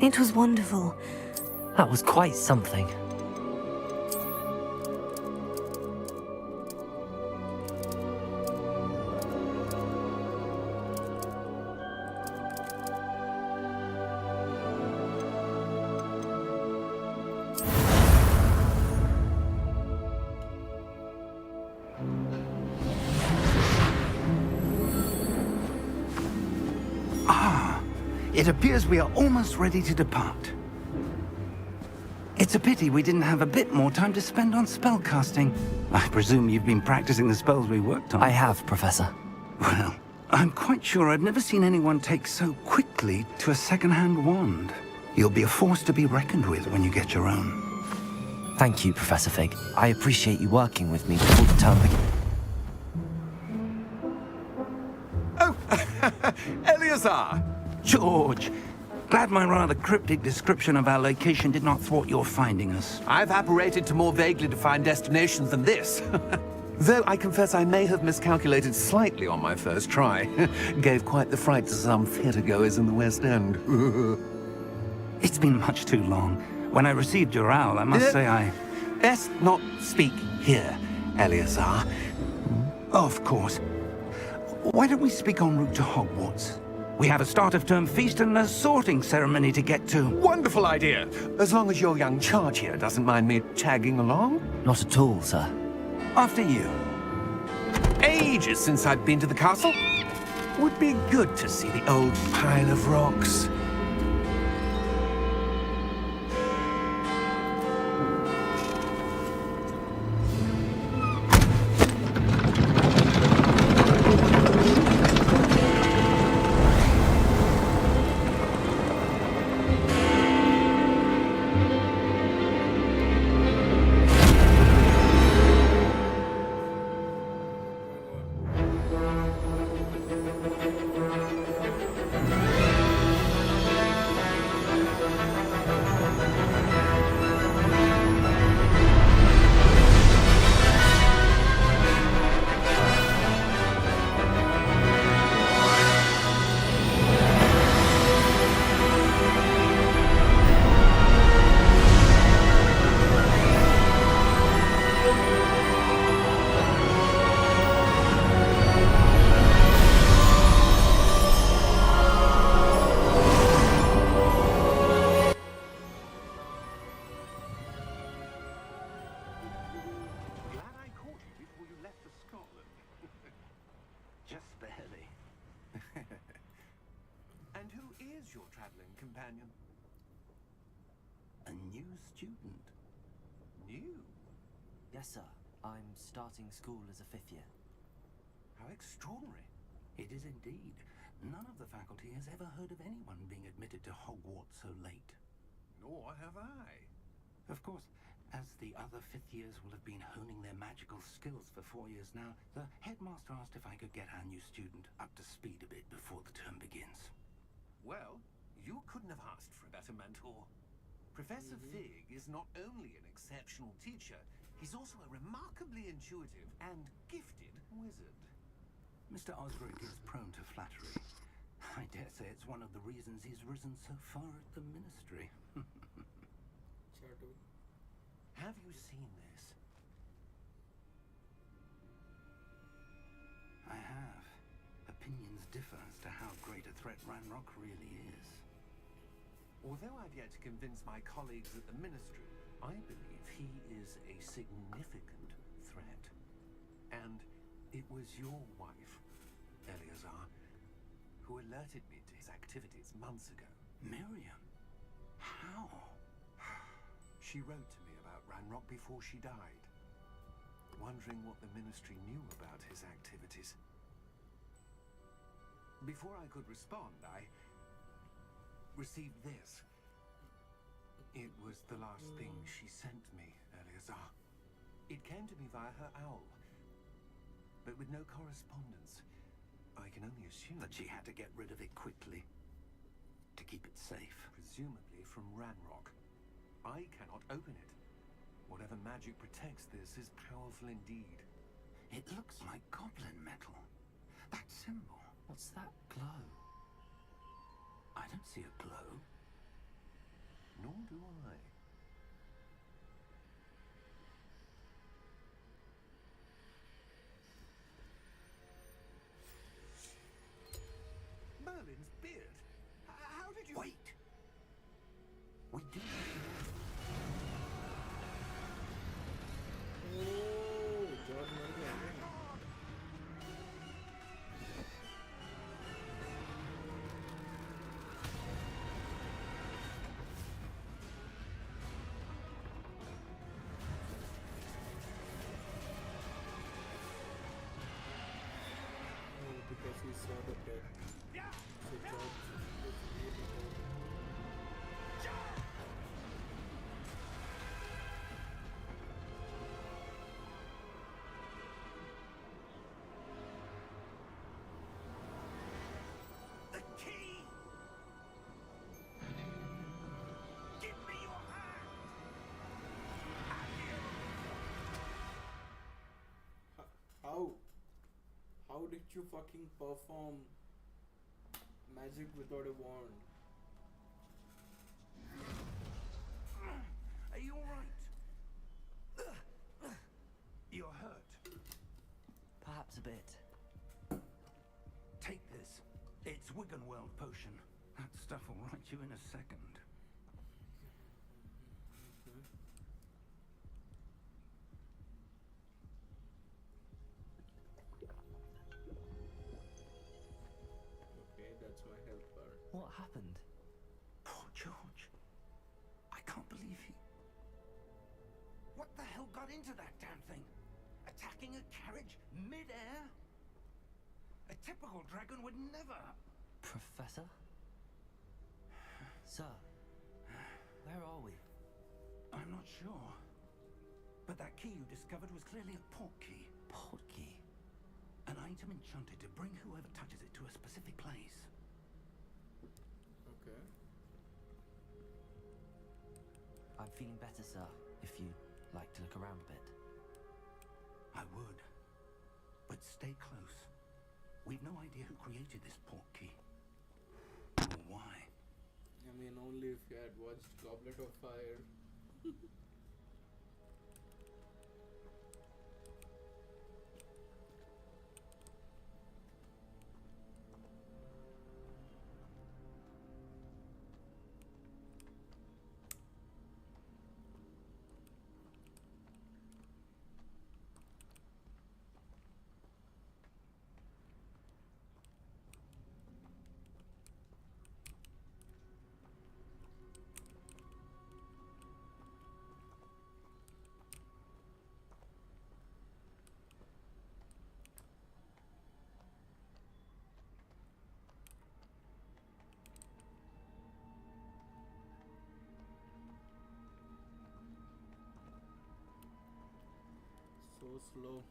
It was wonderful. That was quite something. It appears we are almost ready to depart. It's a pity we didn't have a bit more time to spend on spellcasting. I presume you've been practicing the spells we worked on. I have, Professor. Well, I'm quite sure I've never seen anyone take so quickly to a second-hand wand. You'll be a force to be reckoned with when you get your own. Thank you, Professor Fig. I appreciate you working with me before the term begins. Oh, Eleazar! George! Glad my rather cryptic description of our location did not thwart your finding us. I've apparated to more vaguely defined destinations than this. Though I confess I may have miscalculated slightly on my first try. Gave quite the fright to some theatergoers in the West End. It's been much too long. When I received your owl, I must say I... Best not speak here, Eleazar. Of course. Why don't we speak en route to Hogwarts? We have a start-of-term feast and a sorting ceremony to get to. Wonderful idea! As long as your young charge here doesn't mind me tagging along. Not at all, sir. After you. Ages since I've been to the castle. Would be good to see the old pile of rocks. And who is your traveling companion? A new student. New? Yes, sir. I'm starting school as a 5th year. How extraordinary. It is indeed. None of the faculty has ever heard of anyone being admitted to Hogwarts so late. Nor have I. Of course, as the other 5th years will have been honing their magical skills for 4 years now, the headmaster asked if I could get our new student up to speed a bit before the term begins. Well, you couldn't have asked for a better mentor. Professor Fig is not only an exceptional teacher, he's also a remarkably intuitive and gifted wizard. Mr. Osric is prone to flattery. I dare say it's one of the reasons he's risen so far at the ministry. Have you seen this? I have. Opinions differ as to how great a threat Ranrock really is. Although I've yet to convince my colleagues at the ministry, I believe he is a significant threat. And it was your wife, Eleazar, who alerted me to his activities months ago. Miriam? How? She wrote to me about Ranrock before she died, wondering what the ministry knew about his activities. Before I could respond, I received this. It was the last thing she sent me, Eleazar. It came to me via her owl, but with no correspondence. I can only assume That she had to get rid of it quickly, to keep it safe. presumably from Ranrock. I cannot open it. Whatever magic protects this is powerful indeed. It looks like goblin metal. That symbol. What's that glow? I don't see a glow. Nor do I. Merlin's beard? How did you... Wait! We do Oh, George मर गया है। Oh, because he saw the death. So George was really old. The key! Give me your hand! How did you fucking perform magic without a wand? Are you alright? You're hurt. Perhaps a bit. Take this. It's Wiggenweld potion. That stuff will right you in a second. Okay, that's my health bar. What happened? Poor George. I can't believe he... What the hell got into that damn thing? Attacking a carriage mid-air? A typical dragon would never... Professor? Sir, where are we? I'm not sure. But that key you discovered was clearly a port key. Port key. An item enchanted to bring whoever touches it to a specific place. Okay. I'm feeling better, sir, if you'd like to look around a bit. I would. But stay close. We've no idea who created this port key. Or why. I mean, only if you had watched Goblet of Fire. So slow.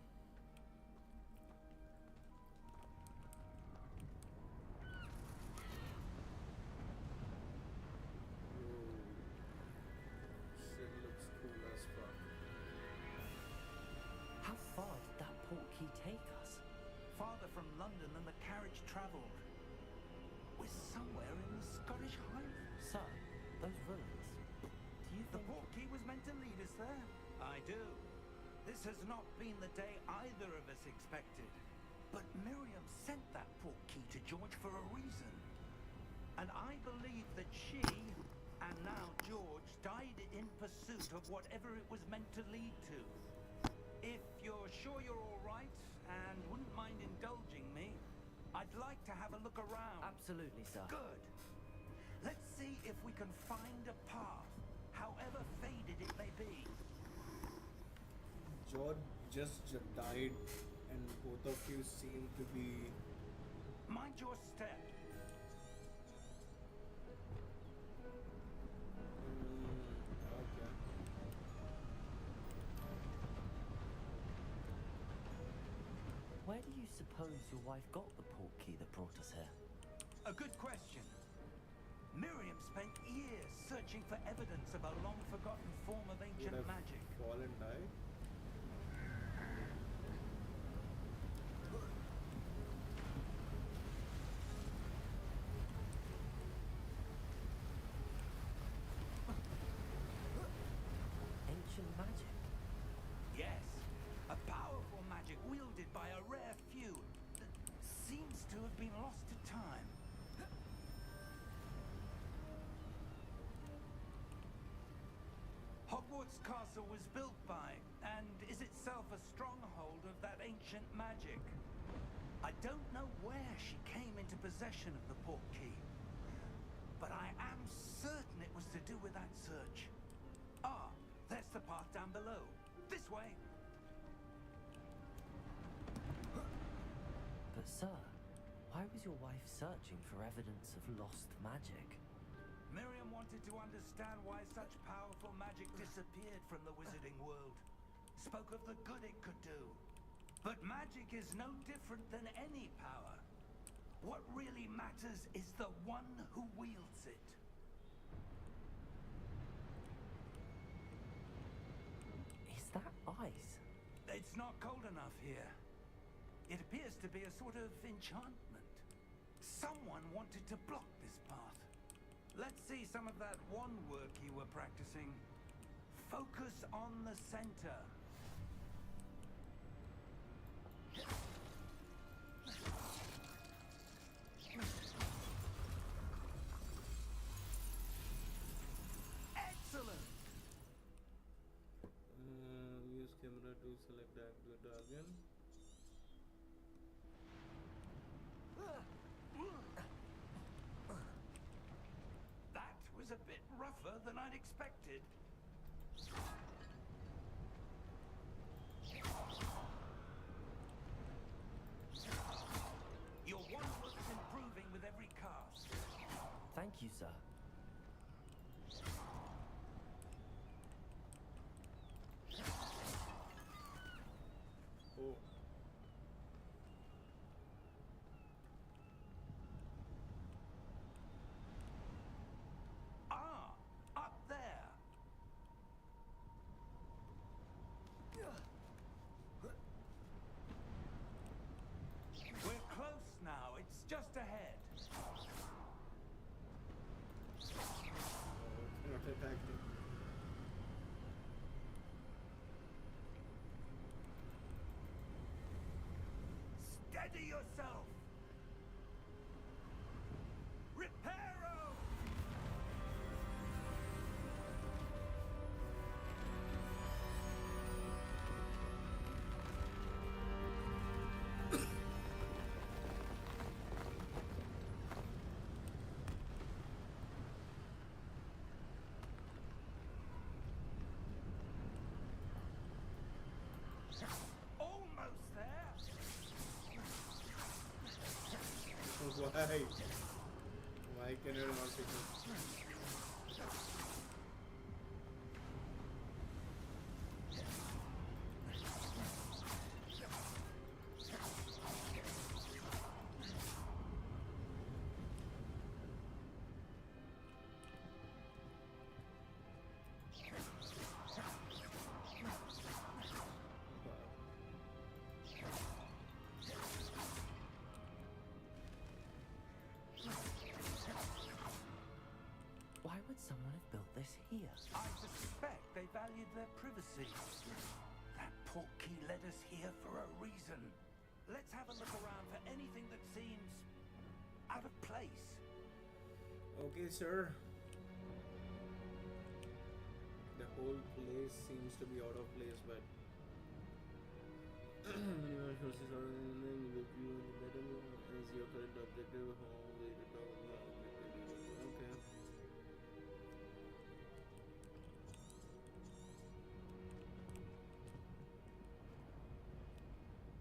Shit looks cool as fuck. How far did that port key take us? Farther from London than the carriage travelled. We're somewhere in the Scottish Highlands. Sir, those ruins. Do you The think... port key was meant to lead us there. I do. This has not been the day either of us expected. But Miriam sent that port key to George for a reason. And I believe that she, and now George, died in pursuit of whatever it was meant to lead to. If you're sure you're all right and wouldn't mind indulging me, I'd like to have a look around. Absolutely, sir. Good. Let's see if we can find a path, however faded it may be. George just died, and both of you seem to be. Mind your step. Okay. Where do you suppose your wife got the port key that brought us here? A good question. Miriam spent years searching for evidence of a long-forgotten form of ancient Would have magic. fallen die. by a rare few that seems to have been lost to time. Hogwarts Castle was built by, and is itself a stronghold of that ancient magic. I don't know where she came into possession of the portkey, but I am certain it was to do with that search. Ah, there's the path down below. This way. But sir, why was your wife searching for evidence of lost magic? Miriam wanted to understand why such powerful magic disappeared from the wizarding world. Spoke of the good it could do. But magic is no different than any power. What really matters is the one who wields it. Is that ice? It's not cold enough here. It appears to be a sort of enchantment. Someone wanted to block this path. Let's see some of that wand work you were practicing. Focus on the center. Excellent! Use camera to select the target. That was a bit rougher than I'd expected. Your wand work is improving with every cast. Thank you, sir. Oh. Ah, up there. We're close now. It's just ahead. Oh, it's not attacking. Steady yourself. Reparo! Almost there. Why? Why can I not pick up? Why would someone have built this here? I suspect they valued their privacy. That portkey led us here for a reason. Let's have a look around for anything that seems out of place. Okay, sir. The whole place seems to be out of place, but your sources are in with you better as your current objective. How will it know the objective? Okay.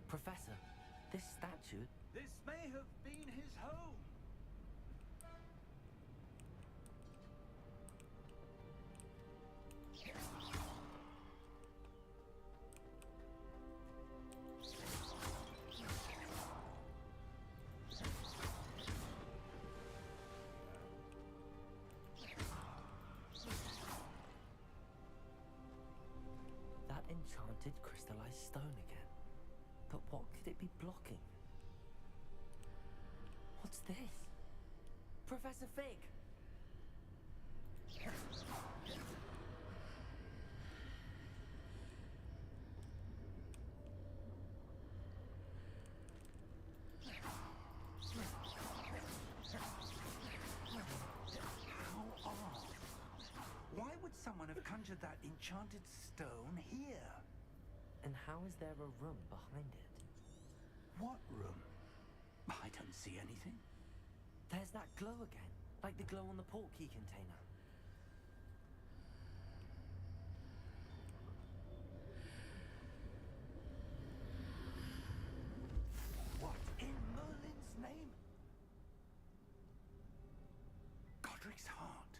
Professor, this statue... This may have been his home. That enchanted crystallized stone again. But what could it be blocking? What's this? Professor Fig! enchanted stone here. And how is there a room behind it? What room? I don't see anything. There's that glow again, like the glow on the portkey container. What in Merlin's name? Godric's heart.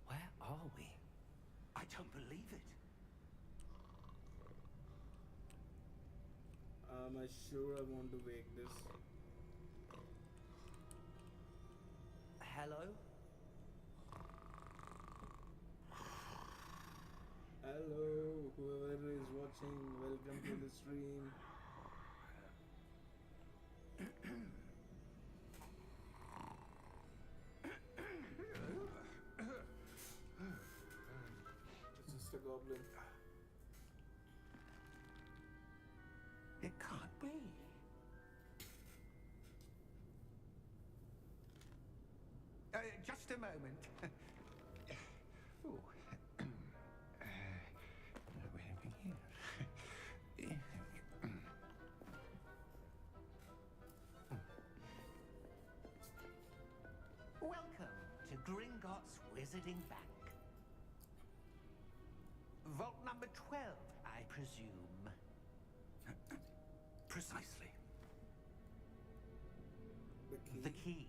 Where are we? I don't believe it. Am I sure I want to wake this? Hello? Hello, whoever is watching, welcome to the stream. It's just a goblin. It can't be. Just a moment. Ooh. We're here. Welcome to Gringotts Wizarding Bank. Vault number 12, I presume. Precisely. The key. The key?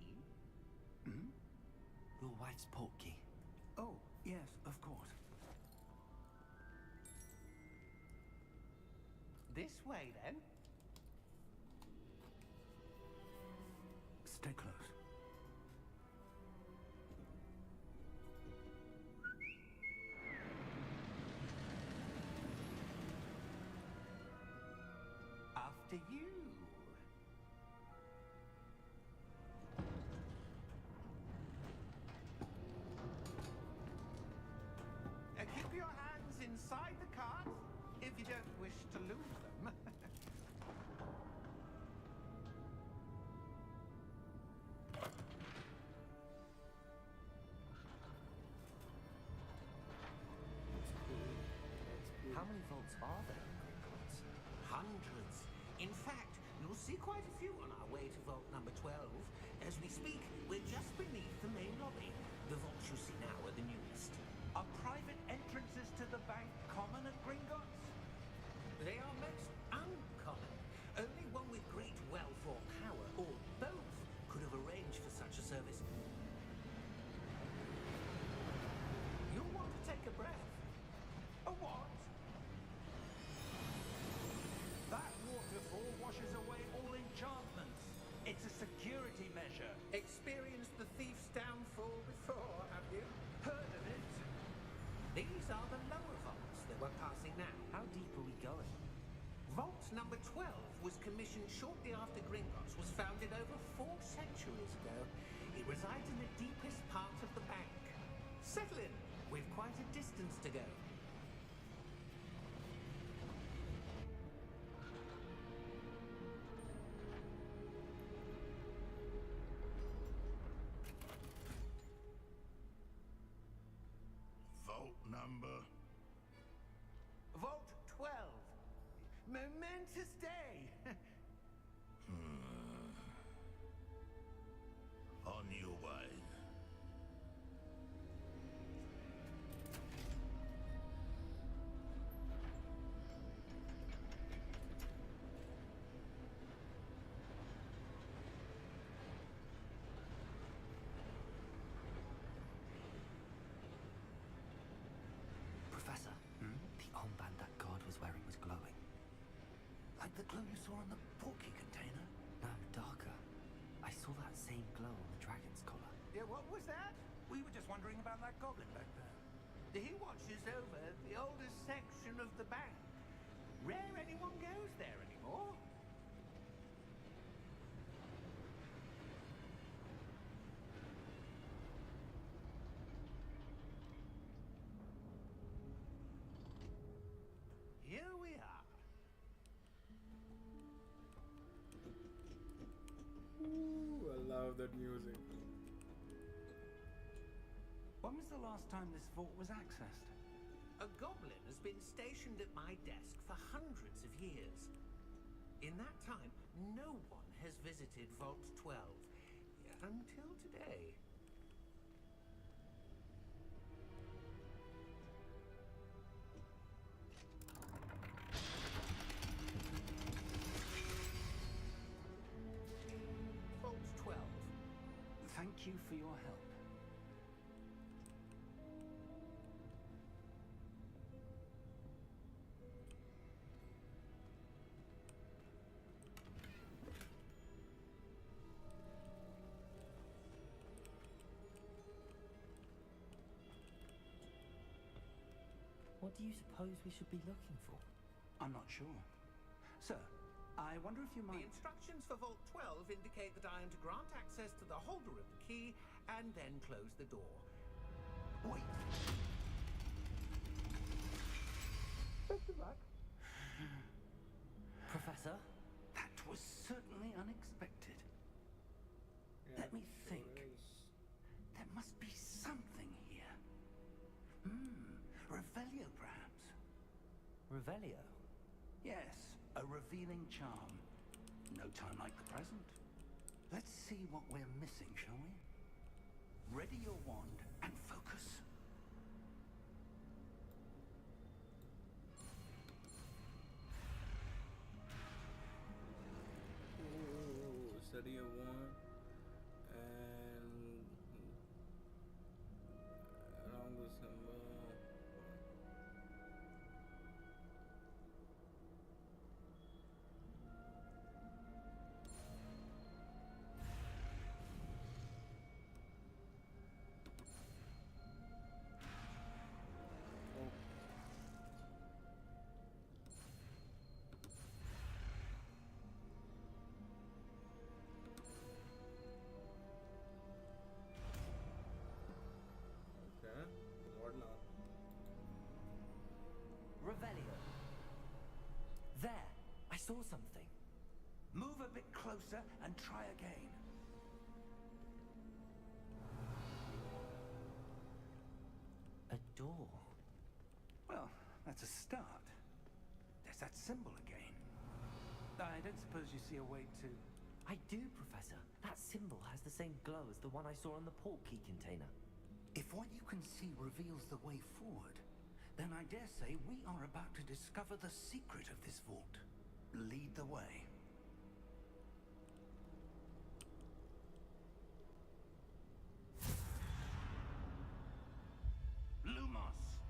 Your wife's portkey. Oh, yes, of course. This way, then. Stay close. After you. Keep your hands inside the cart if you don't wish to lose them. How many vaults are there in Gringotts? Hundreds. In fact, you'll see quite a few on our way to vault number 12. As we speak, we're just beneath the main lobby. The vaults you see now are the newest. Are private entrances to the bank common at Gringotts? They are most uncommon. Only one with great wealth or power, or both, could have arranged for such a service. You'll want to take a breath. A what? That waterfall washes away all enchantments. It's a security measure. Experienced the thief's downfall before, have you? Heard of it? These are the lower vaults that we're passing now. How deep are we going? Vault number 12 was commissioned shortly after Gringotts was founded over 4 centuries ago. It resides in the deepest part of the bank. Settle in. We've quite a distance to go. Vault number. Vault 12. Momentous day. On your way. Professor, the armband that guard was wearing was glowing. Like the glow you saw on the portkey container? No, darker. I saw that same glow on the dragon's collar. Yeah, what was that? We were just wondering about that goblin back there. He watches over the oldest section of the bank. Rare anyone goes there anymore. Here we are. Ooh, I love that music. When was the last time this vault was accessed? A goblin has been stationed at my desk for hundreds of years. In that time, no one has visited Vault 12, until today. Vault 12. Thank you for your help. What do you suppose we should be looking for? I'm not sure. Sir, I wonder if you The might... instructions for Vault 12 indicate that I am to grant access to the holder of the key and then close the door. Wait. Best of luck. Professor? That was certainly unexpected. Yeah, Let me sure think. is. There must be something here. Revelio, perhaps. Revelio? Yes, a revealing charm. No time like the present. Let's see what we're missing, shall we? Ready your wand and focus. Ooh, study of one. And along with some okay, or not. Revelio. There! I saw something. Move a bit closer and try again. A door. Well, that's a start. There's that symbol again. I don't suppose you see a way to... I do, Professor. That symbol has the same glow as the one I saw on the port key container. If what you can see reveals the way forward, then I dare say we are about to discover the secret of this vault. Lead the way. Lumos!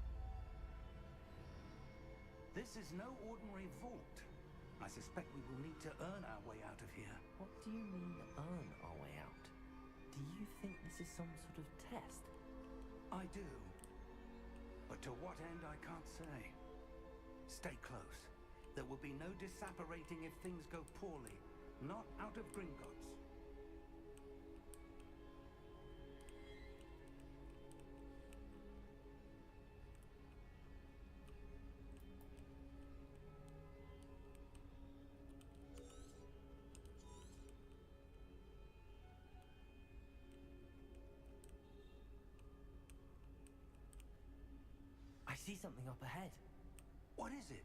This is no ordinary vault. I suspect we will need to earn our way out of here. What do you mean, earn our way out? Do you think this is some sort of test? I do. But to what end, I can't say. Stay close. There will be no disapparating if things go poorly. Not out of Gringotts. I see something up ahead. What is it?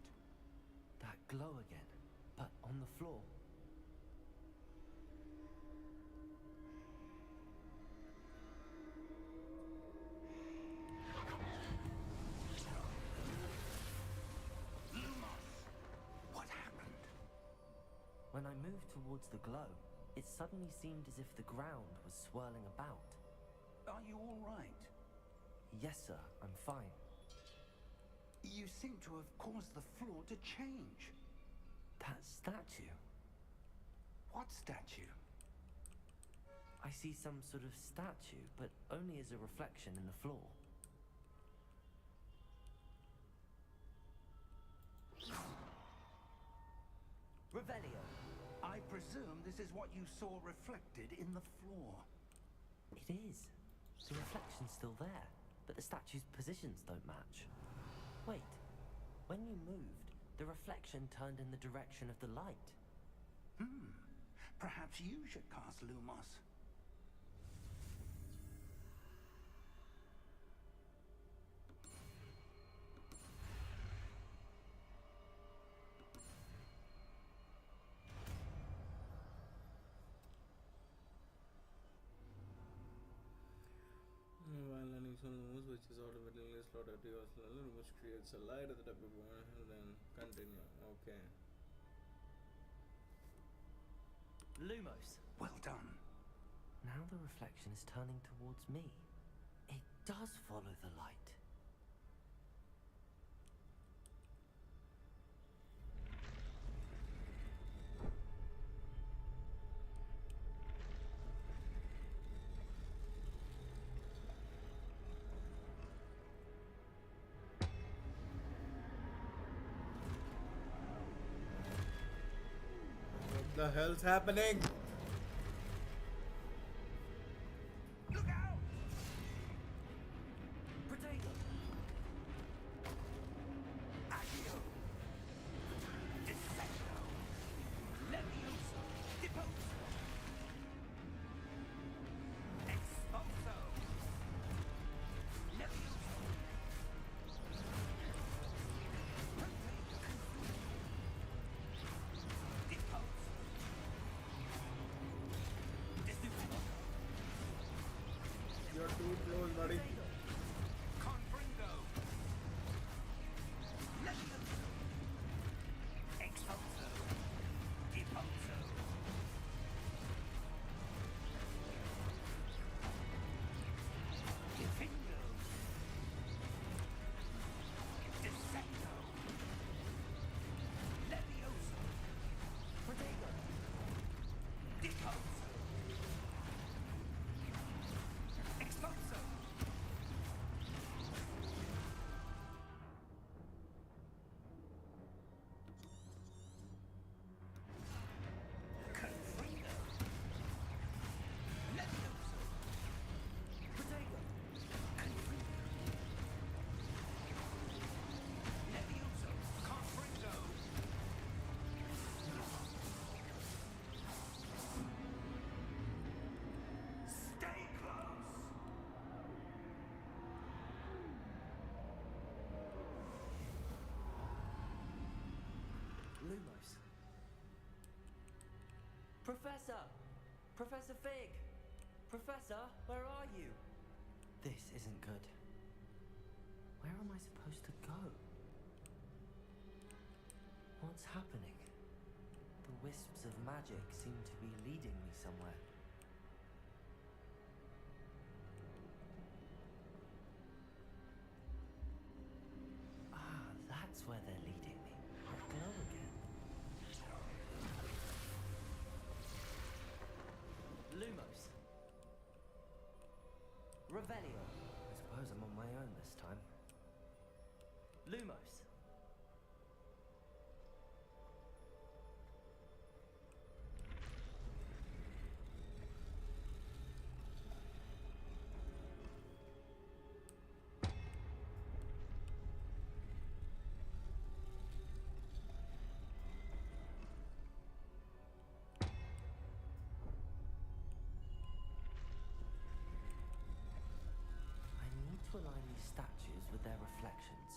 That glow again, but on the floor. Lumos! What happened? When I moved towards the glow, it suddenly seemed as if the ground was swirling about. Are you all right? Yes, sir, I'm fine. You seem to have caused the floor to change. That statue. What statue? I see some sort of statue, but only as a reflection in the floor. Revelio. I presume this is what you saw reflected in the floor. It is. The reflection's still there, but the statue's positions don't match. Wait. When you moved, the reflection turned in the direction of the light. Perhaps you should cast Lumos. slaughter to your little which creates a light at the top of the one and then continue. Okay. Lumos. Well done. Now the reflection is turning towards me. It does follow the light. What the hell's happening? Look out! Potato. Accio! Dissecto! Levioso! Deposo! Expulso! Levioso! Deposo! Desueto! You're too close, buddy. Confringo! Levioso! Expulso! Deposo! Defindo! Dissecto! Levioso! Potato. Deposo! Expulso! Confringo! Levioso! Potato. Confringo! Levioso! Confringo! Stay close! Lumos. Professor! Professor Fig! Professor, where are you? This isn't good. Where am I supposed to go? What's happening? The wisps of magic seem to be leading me somewhere. Ah, that's where they're leading me. That glow again. Lumos. Revelio. I suppose I'm on my own this time. Lumos. I need to align these statues with their reflections.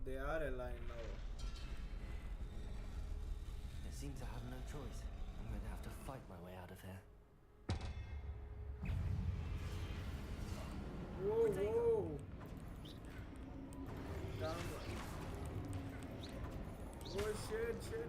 They are aligned now. It seems I have no choice. I'm going to have to fight my way out of here. Whoa, whoa! Down. Oh shit, shit, shit!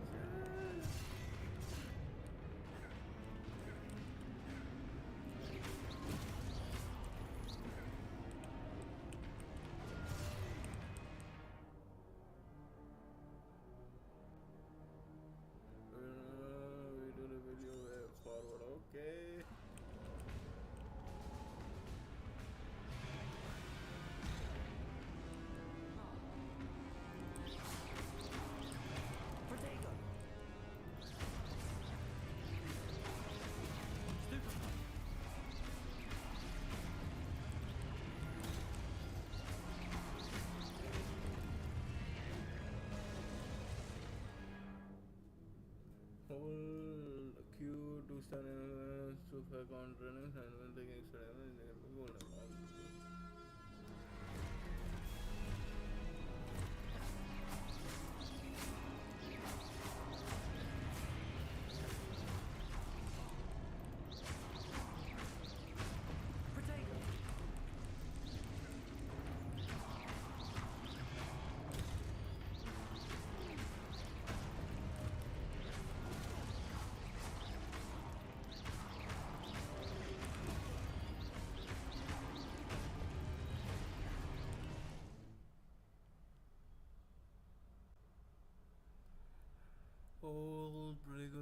We do the video way forward, okay. Potato. Hold Q to stand to for countering and when taking extra damage, they can be golden.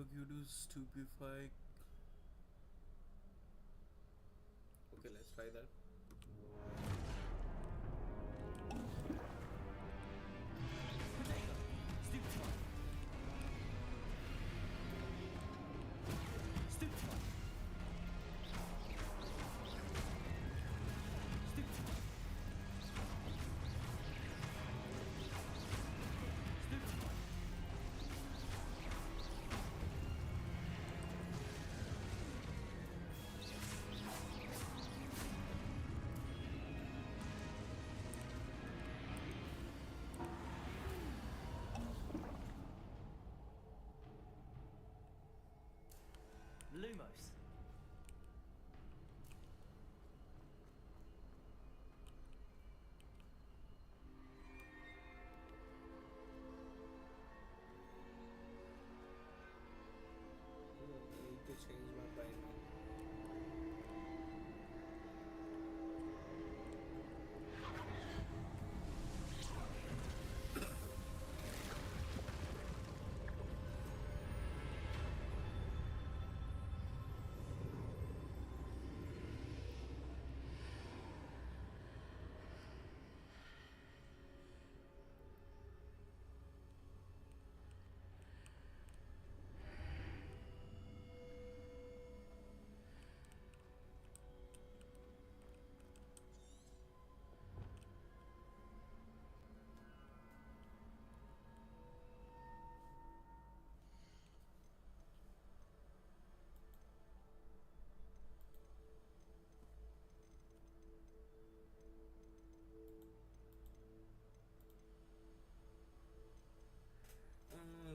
provoke you to stupefy. Okay, let's try that. Potato! Stupefy! Stupefy! Stupefy! Stupefy! Lumos. I need to change my binding.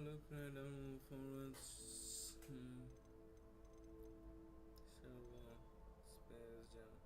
Look right down forwards. Server space jam. Basic yes.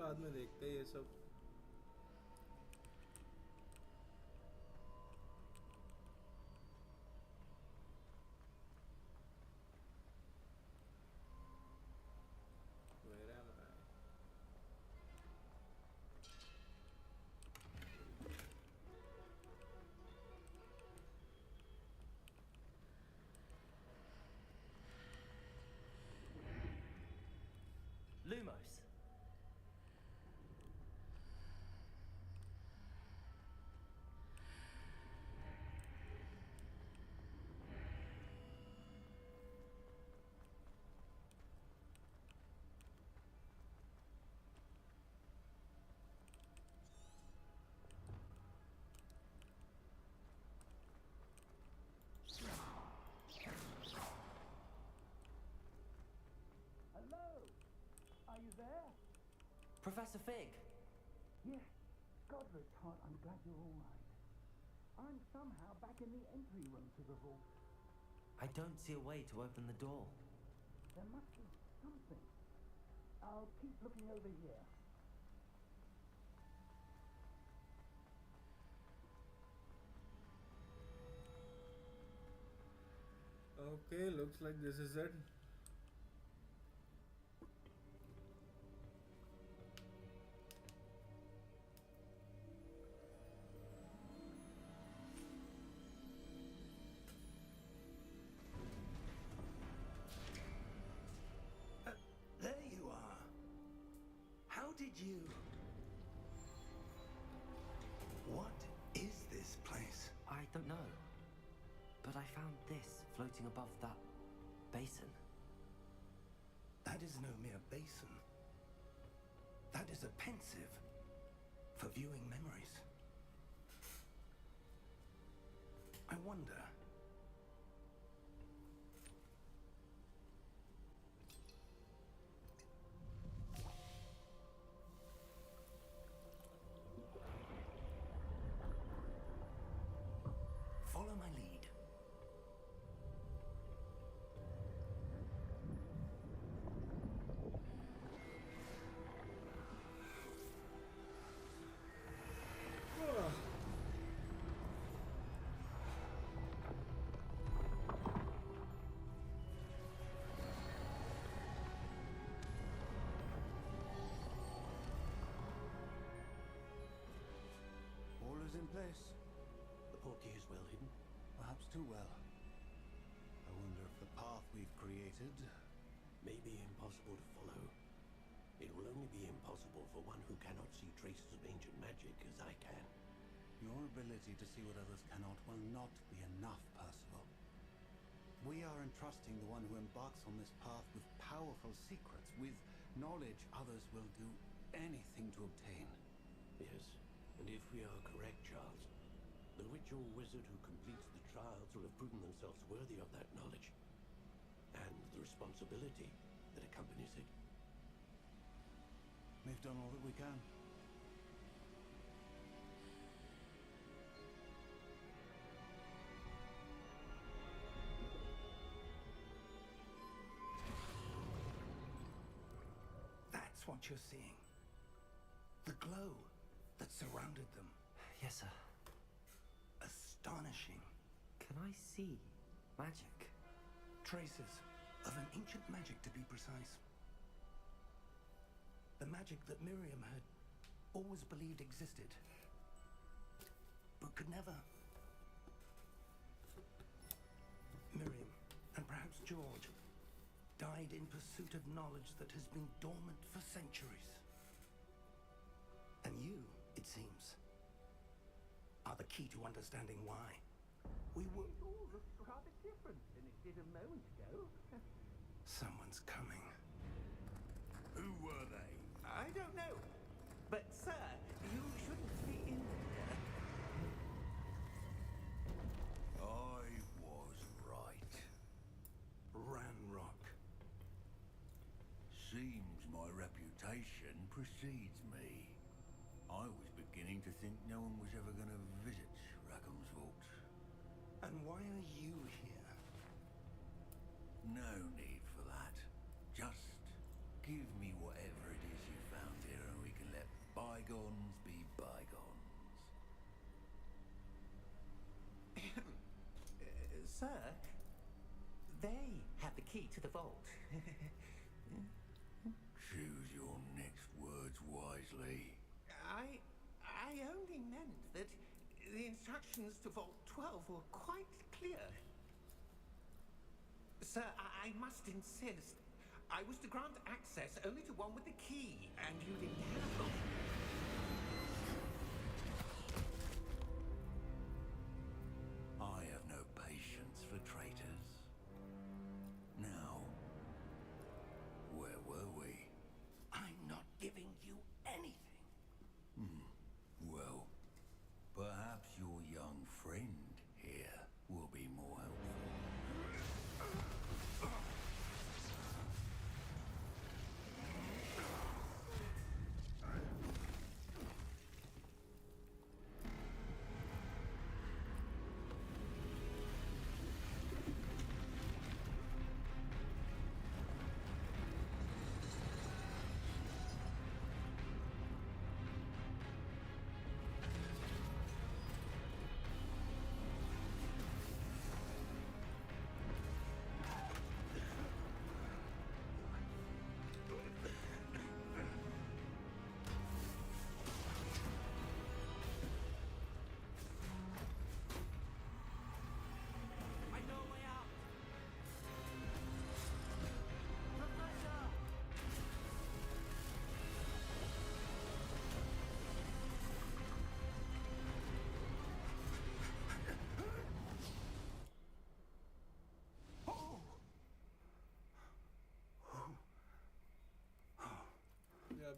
बाद में देखते हैं ये सब. Where am I? Lumos. Hello? Are you there? Professor Fig. Yes. Godric, Hart, I'm glad you're all right. I'm somehow back in the entry room to the vault. I don't see a way to open the door. There must be something. I'll keep looking over here. Okay, looks like this is it. There you are. How did you... What is this place? I don't know. But I found this floating above that basin. That is no mere basin. That is a pensive for viewing memories. I wonder. Follow my lead. All is in place. The portier is well hidden. Perhaps too well. I wonder if the path we've created... May be impossible to follow. It will only be impossible for one who cannot see traces of ancient magic as I can. Your ability to see what others cannot will not be enough, Percival. We are entrusting the one who embarks on this path with powerful secrets, with knowledge others will do anything to obtain. Yes, and if we are correct, Charles, the witch or wizard who completes the trials will have proven themselves worthy of that knowledge, and the responsibility that accompanies it. We've done all that we can. That's what you're seeing. The glow that surrounded them. Yes, sir. Astonishing. Can I see magic? Traces of an ancient magic, to be precise. The magic that Miriam had always believed existed, but could never. Miriam, and perhaps George, died in pursuit of knowledge that has been dormant for centuries. And you, it seems, are the key to understanding why. We were... It all looks rather different than it did a moment ago. Someone's coming. Who were they? I don't know. But, sir, you shouldn't be in here. I was right. Ranrock. Seems my reputation precedes me. I was beginning to think no one was ever going to visit Rackham's vault. And why are you here? No need for that. Just give me whatever it is you found here and we can let bygones be bygones. Sir, they have the key to the vault. Choose your next words wisely. I only meant that the instructions to Vault 12 were quite clear. Sir, I must insist. I was to grant access only to one with the key, and you didn't have them. I have no patience for traitors. Now, where were we? I'm not giving you anything. Well, perhaps your young friend here will be more helpful.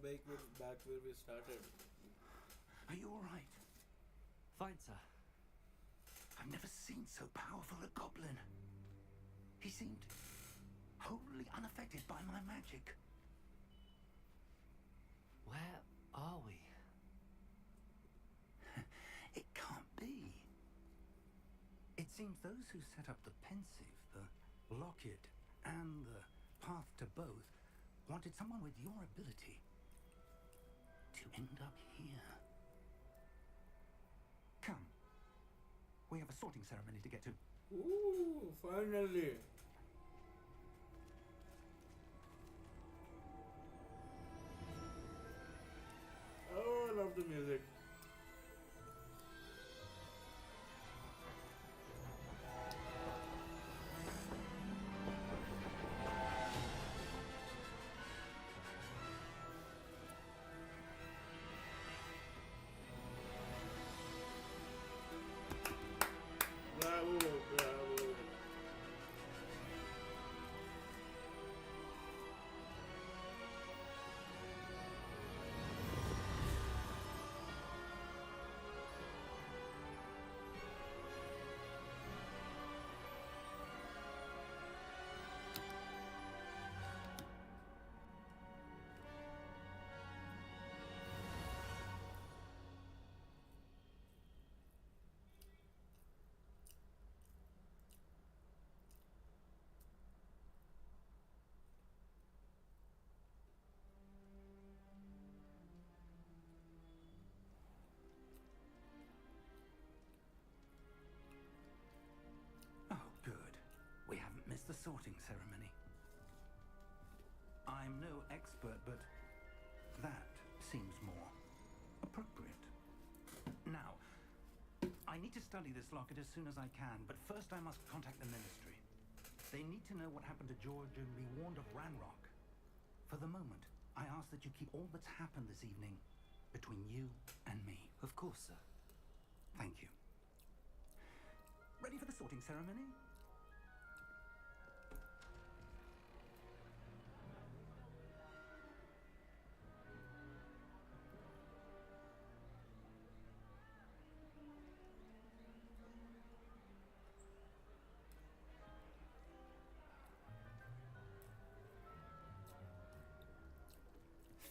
back where we started. Are you all right? Fine, sir. I've never seen so powerful a goblin. He seemed wholly unaffected by my magic. Where are we? It can't be. It seems those who set up the Pensive, the Locket, and the Path to Both wanted someone with your ability to end up here. Come. We have a sorting ceremony to get to. Ooh, finally. Oh, I love the music. Bravo, bravo. Oh, good. We haven't missed the sorting ceremony. I'm no expert, but that seems more appropriate. Now, I need to study this locket as soon as I can, but first I must contact the Ministry. They need to know what happened to George and be warned of Ranrock. For the moment, I ask that you keep all that's happened this evening between you and me. Of course, sir. Thank you. Ready for the sorting ceremony?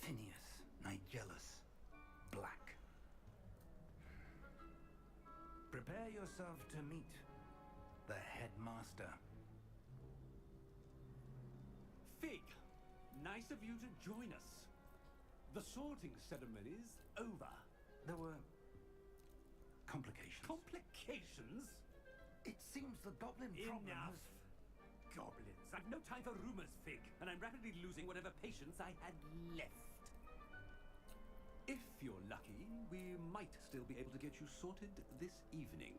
Phineas, Nigellus, Black. Prepare yourself to meet the headmaster. Fig, nice of you to join us. The sorting ceremony's over. There were complications. Complications? It seems the goblin problem Enough. has... Goblins. I've no time for rumors, Fig, and I'm rapidly losing whatever patience I had left. If you're lucky, we might still be able to get you sorted this evening.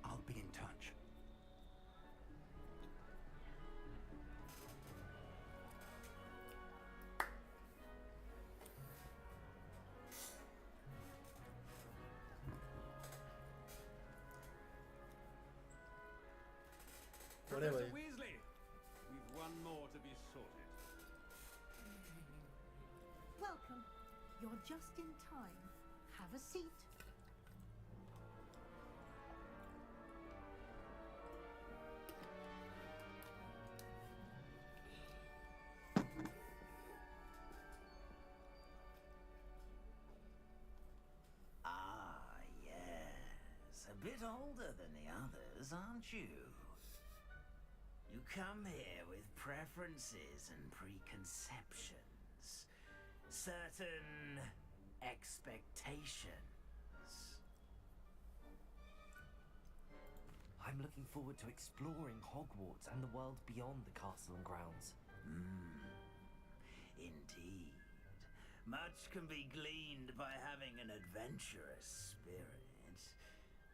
I'll be in touch. Whatever. Professor Weasley, we've one more to be sorted. Welcome. You're just in time. Have a seat. Ah, yes. A bit older than the others, aren't you? You come here with preferences and preconceptions. Certain expectations. I'm looking forward to exploring Hogwarts and the world beyond the castle and grounds. Indeed. Much can be gleaned by having an adventurous spirit,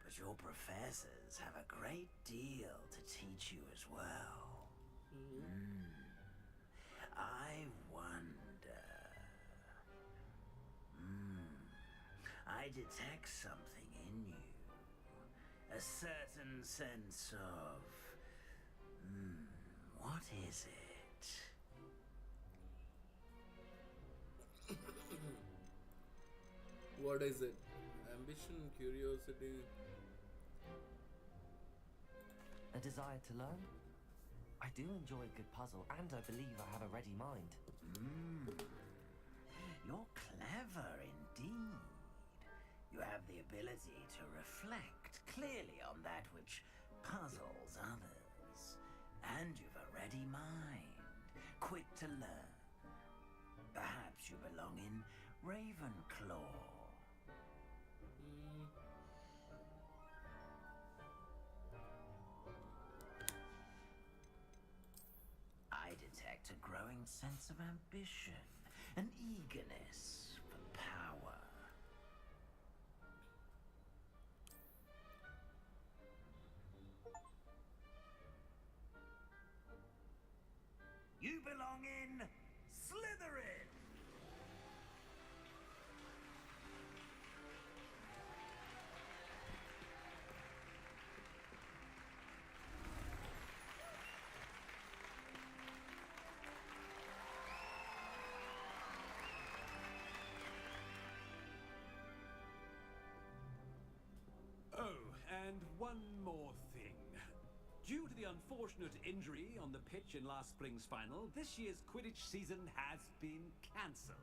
but your professors have a great deal to teach you as well. I wonder... I detect something in you. A certain sense of... what is it? What is it? Ambition, curiosity. A desire to learn? I do enjoy a good puzzle, and I believe I have a ready mind. You're clever indeed. You have the ability to reflect clearly on that which puzzles others. And you've a ready mind, quick to learn. Perhaps you belong in Ravenclaw. I detect a growing sense of ambition, an eagerness for power. You belong in Slytherin! Oh, and one more thing. Due to the unfortunate injury on the pitch in last spring's final, this year's Quidditch season has been cancelled.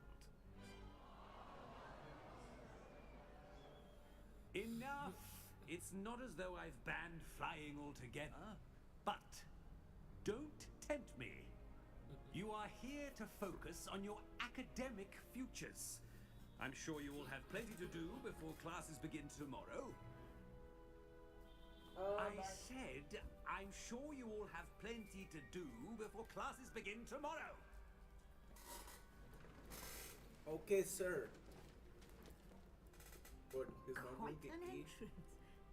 Enough! It's not as though I've banned flying altogether, but don't tempt me. You are here to focus on your academic futures. I'm sure you will have plenty to do before classes begin tomorrow. I said, I'm sure you all have plenty to do before classes begin tomorrow. Okay, sir. But he's not going Quite to an eat. entrance.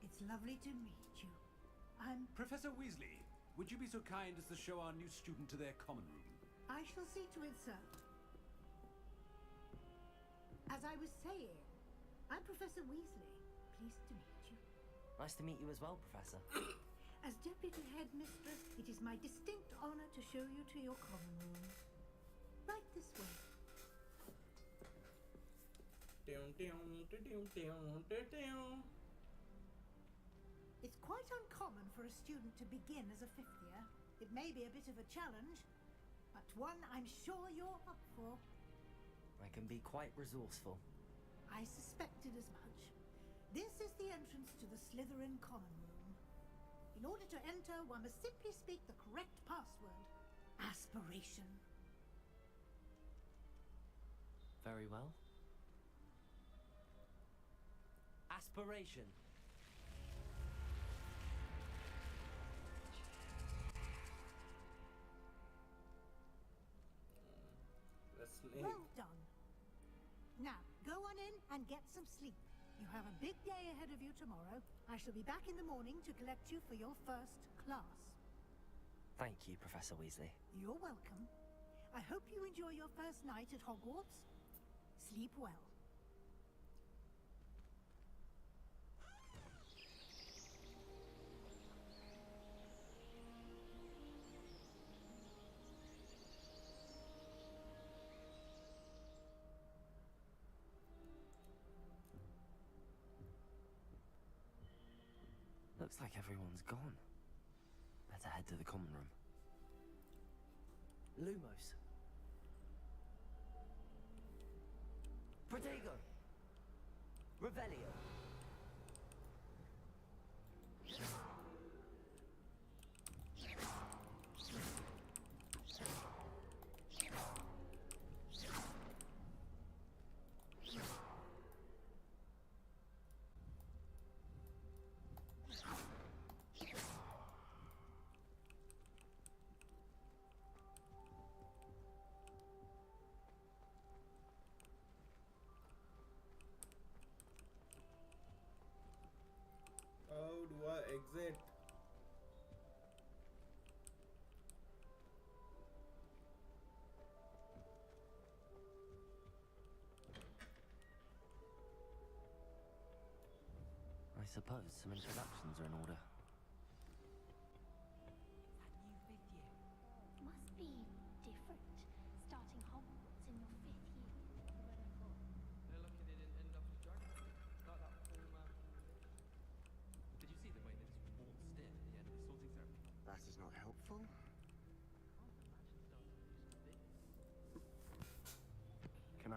It's lovely to meet you. I'm... Professor Weasley, would you be so kind as to show our new student to their common room? I shall see to it, sir. As I was saying, I'm Professor Weasley. Pleased to meet you. Nice to meet you as well, Professor. As Deputy Headmistress, it is my distinct honor to show you to your common room. Right this way. It's quite uncommon for a student to begin as a fifth year. It may be a bit of a challenge, but one I'm sure you're up for. I can be quite resourceful. I suspected as much. This is the entrance to the Slytherin common room. In order to enter, one must simply speak the correct password. Aspiration. Very well. Aspiration. That's lame. Well done. Now, go on in and get some sleep. You have a big day ahead of you tomorrow. I shall be back in the morning to collect you for your first class. Thank you, Professor Weasley. You're welcome. I hope you enjoy your first night at Hogwarts. Sleep well. Looks like everyone's gone. Better head to the common room. Lumos. Protego. Revelio. How do I exit? I suppose some introductions are in order. Must be different, starting Hogwarts in your 5th year.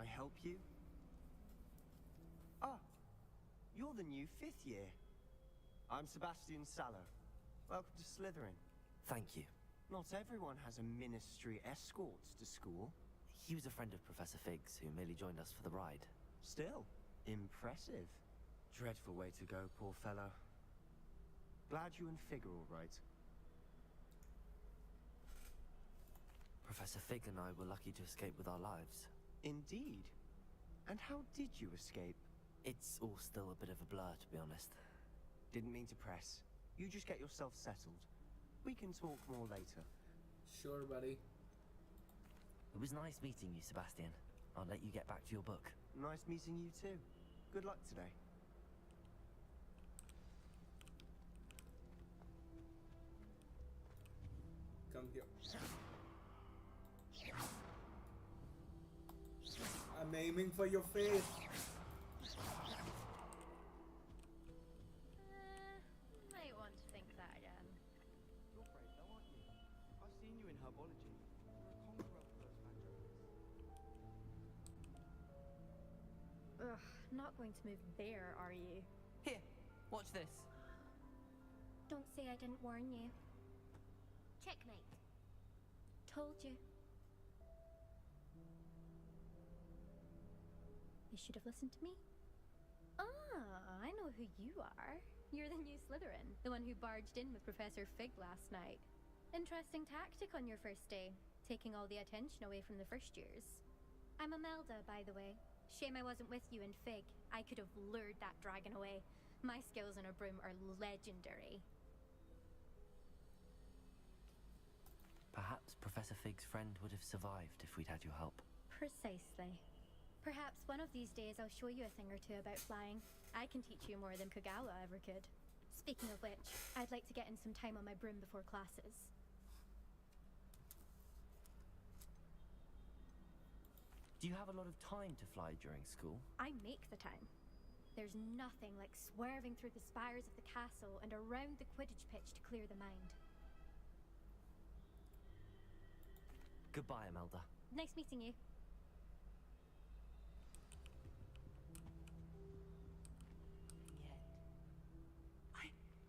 I help you? Ah, you're the new 5th year. I'm Sebastian Sallow. Welcome to Slytherin. Thank you. Not everyone has a ministry escort to school. He was a friend of Professor Fig's who merely joined us for the ride. Still, impressive. Dreadful way to go, poor fellow. Glad you and Fig are all right. Professor Fig and I were lucky to escape with our lives. Indeed. And how did you escape? It's all still a bit of a blur, to be honest. Didn't mean to press. You just get yourself settled. We can talk more later. Sure, buddy. It was nice meeting you, Sebastian. I'll let you get back to your book. Nice meeting you too. Good luck today. Come here. I'm aiming for your face. Might want to think that again. You're brave though, aren't you? I've seen you in herbology. You're a conqueror of those magic. Ugh, not going to move there, are you? Here, watch this. Don't say I didn't warn you. Checkmate. Told you. You should have listened to me. Ah, I know who you are. You're the new Slytherin, the one who barged in with Professor Fig last night. Interesting tactic on your first day, taking all the attention away from the first years. I'm Imelda, by the way. Shame I wasn't with you in Fig. I could have lured that dragon away. My skills on a broom are legendary. Perhaps Professor Fig's friend would have survived if we'd had your help. Precisely. Perhaps one of these days I'll show you a thing or two about flying. I can teach you more than Kogawa ever could. Speaking of which, I'd like to get in some time on my broom before classes. Do you have a lot of time to fly during school? I make the time. There's nothing like swerving through the spires of the castle and around the Quidditch pitch to clear the mind. Goodbye, Imelda. Nice meeting you.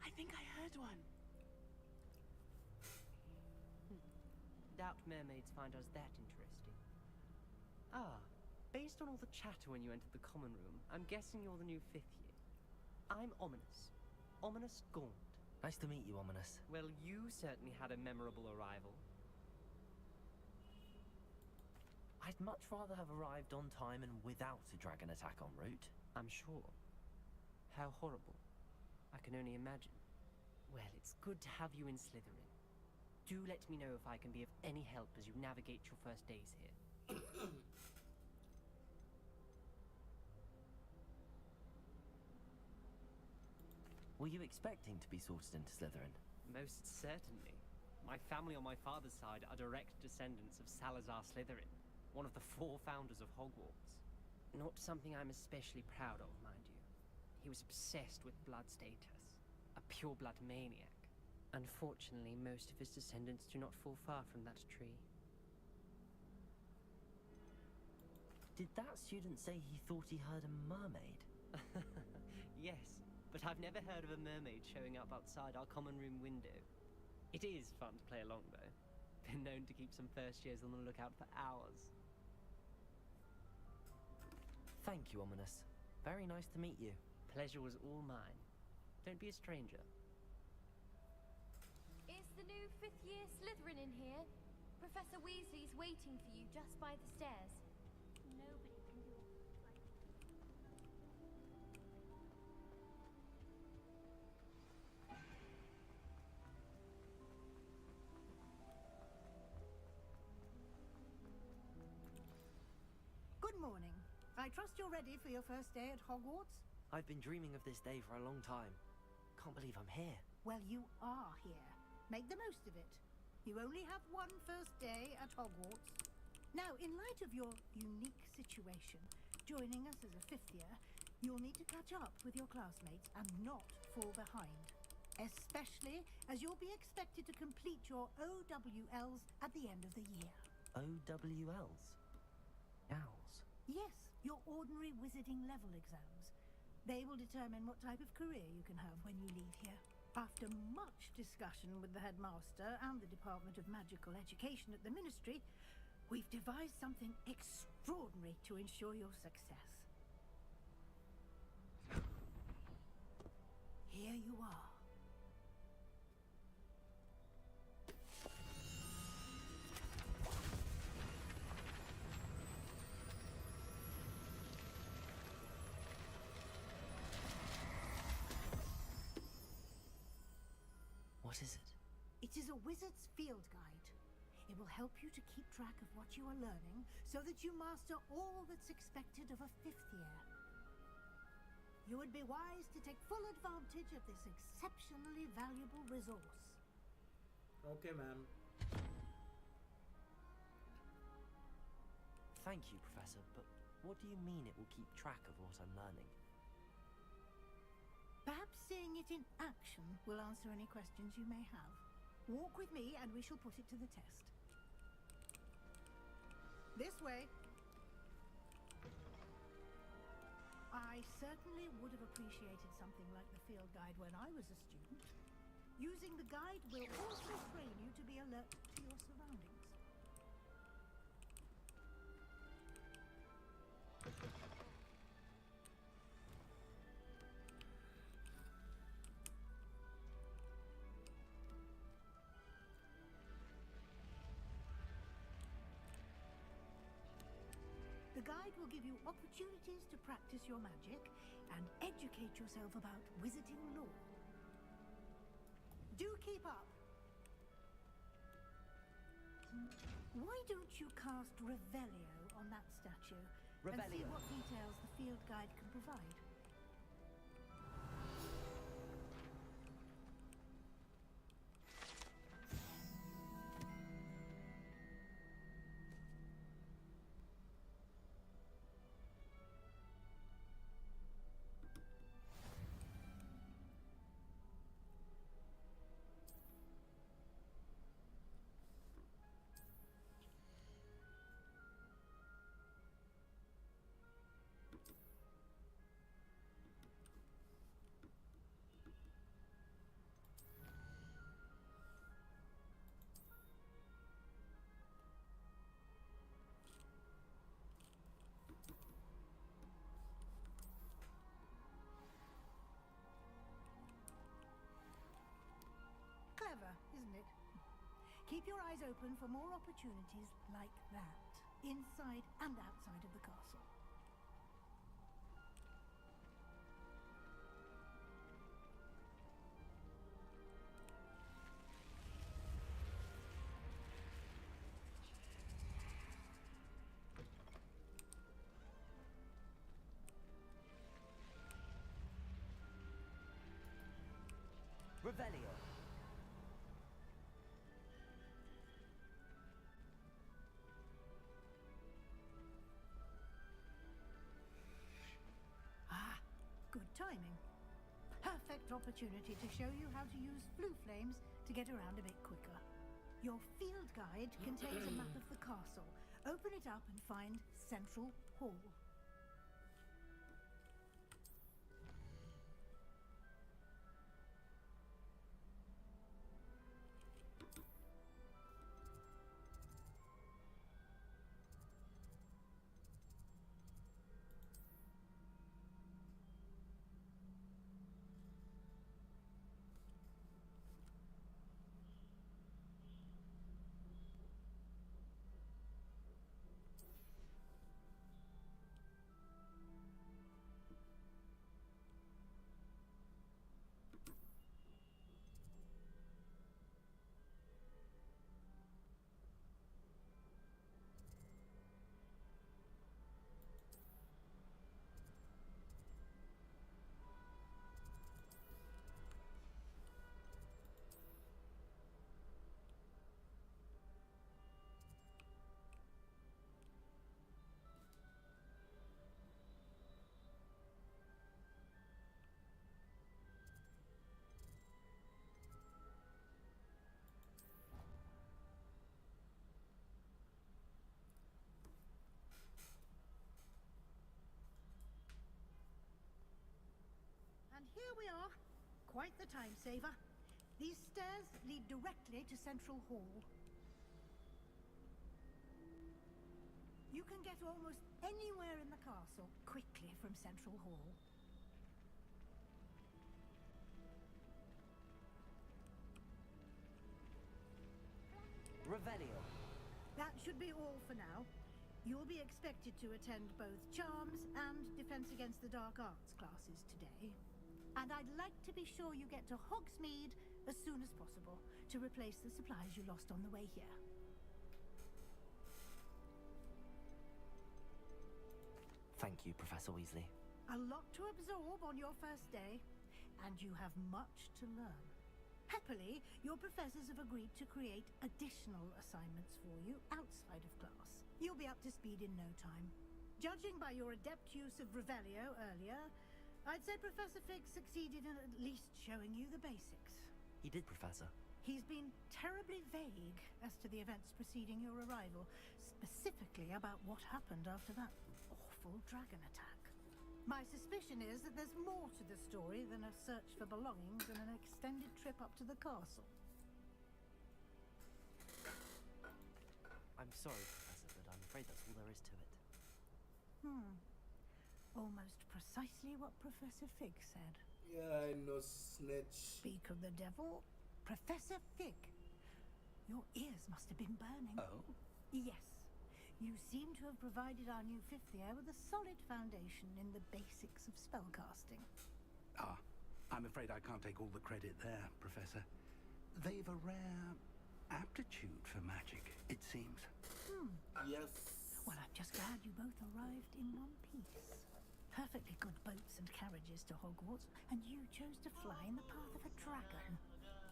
I think I heard one. Doubt mermaids find us that interesting. Ah, based on all the chatter when you entered the common room, I'm guessing you're the new 5th year. I'm Ominous. Ominous Gaunt. Nice to meet you, Ominous. Well, you certainly had a memorable arrival. I'd much rather have arrived on time and without a dragon attack en route. I'm sure. How horrible. I can only imagine. Well, it's good to have you in Slytherin. Do let me know if I can be of any help as you navigate your first days here. Were you expecting to be sorted into Slytherin? Most certainly. My family on my father's side are direct descendants of Salazar Slytherin, one of the 4 founders of Hogwarts. Not something I'm especially proud of, mind you. He was obsessed with blood status, a pure-blood maniac. Unfortunately, most of his descendants do not fall far from that tree. Did that student say he thought he heard a mermaid? Yes, but I've never heard of a mermaid showing up outside our common room window. It is fun to play along, though. Been known to keep some first years on the lookout for hours. Thank you, Ominous. Very nice to meet you. Pleasure was all mine. Don't be a stranger. Is the new 5th year Slytherin in here? Professor Weasley's waiting for you just by the stairs. Nobody can do it like Good morning. I trust you're ready for your first day at Hogwarts? I've been dreaming of this day for a long time. Can't believe I'm here. Well, you are here. Make the most of it. You only have one first day at Hogwarts. Now, in light of your unique situation, joining us as a 5th year, you'll need to catch up with your classmates and not fall behind. Especially as you'll be expected to complete your OWLs at the end of the year. OWLs? Owls? Yes, your ordinary wizarding level exams. They will determine what type of career you can have when you leave here. After much discussion with the headmaster and the Department of Magical Education at the Ministry, we've devised something extraordinary to ensure your success. Here you are. What is it? It is a wizard's field guide. It will help you to keep track of what you are learning so that you master all that's expected of a 5th year. You would be wise to take full advantage of this exceptionally valuable resource. Okay, ma'am. Thank you, Professor, but what do you mean it will keep track of what I'm learning? Perhaps seeing it in action will answer any questions you may have. Walk with me and we shall put it to the test. This way. I certainly would have appreciated something like the field guide when I was a student. Using the guide will also train you to be alert to your surroundings. The guide will give you opportunities to practice your magic and educate yourself about wizarding lore. Do keep up! Why don't you cast Revelio on that statue and see Revelio. what details the field guide can provide? Clever, isn't it? Keep your eyes open for more opportunities like that, inside and outside of the castle. Revelio. Ah, good timing. Perfect opportunity to show you how to use flue flames to get around a bit quicker. Your field guide contains a map of the castle. Open it up and find Central Hall. here we are. Quite the time saver. These stairs lead directly to Central Hall. You can get almost anywhere in the castle quickly from Central Hall. Revelio. That should be all for now. You'll be expected to attend both Charms and Defense Against the Dark Arts classes today. And I'd like to be sure you get to Hogsmeade as soon as possible to replace the supplies you lost on the way here. Thank you, Professor Weasley. A lot to absorb on your first day, and you have much to learn. Happily, your professors have agreed to create additional assignments for you outside of class. You'll be up to speed in no time. Judging by your adept use of Revelio earlier, I'd say Professor Fig succeeded in at least showing you the basics. He did, Professor. He's been terribly vague as to the events preceding your arrival, specifically about what happened after that awful dragon attack. My suspicion is that there's more to the story than a search for belongings and an extended trip up to the castle. I'm sorry, Professor, but I'm afraid that's all there is to it. Almost precisely what Professor Fig said. Yeah, I know, snitch. Speak of the devil, Professor Fig. Your ears must have been burning. Oh? Yes. You seem to have provided our new fifth year with a solid foundation in the basics of spellcasting. Ah, I'm afraid I can't take all the credit there, Professor. They've a rare aptitude for magic, it seems. Yes. Well, I'm just glad you both arrived in one piece. Perfectly good boats and carriages to Hogwarts, and you chose to fly in the path of a dragon.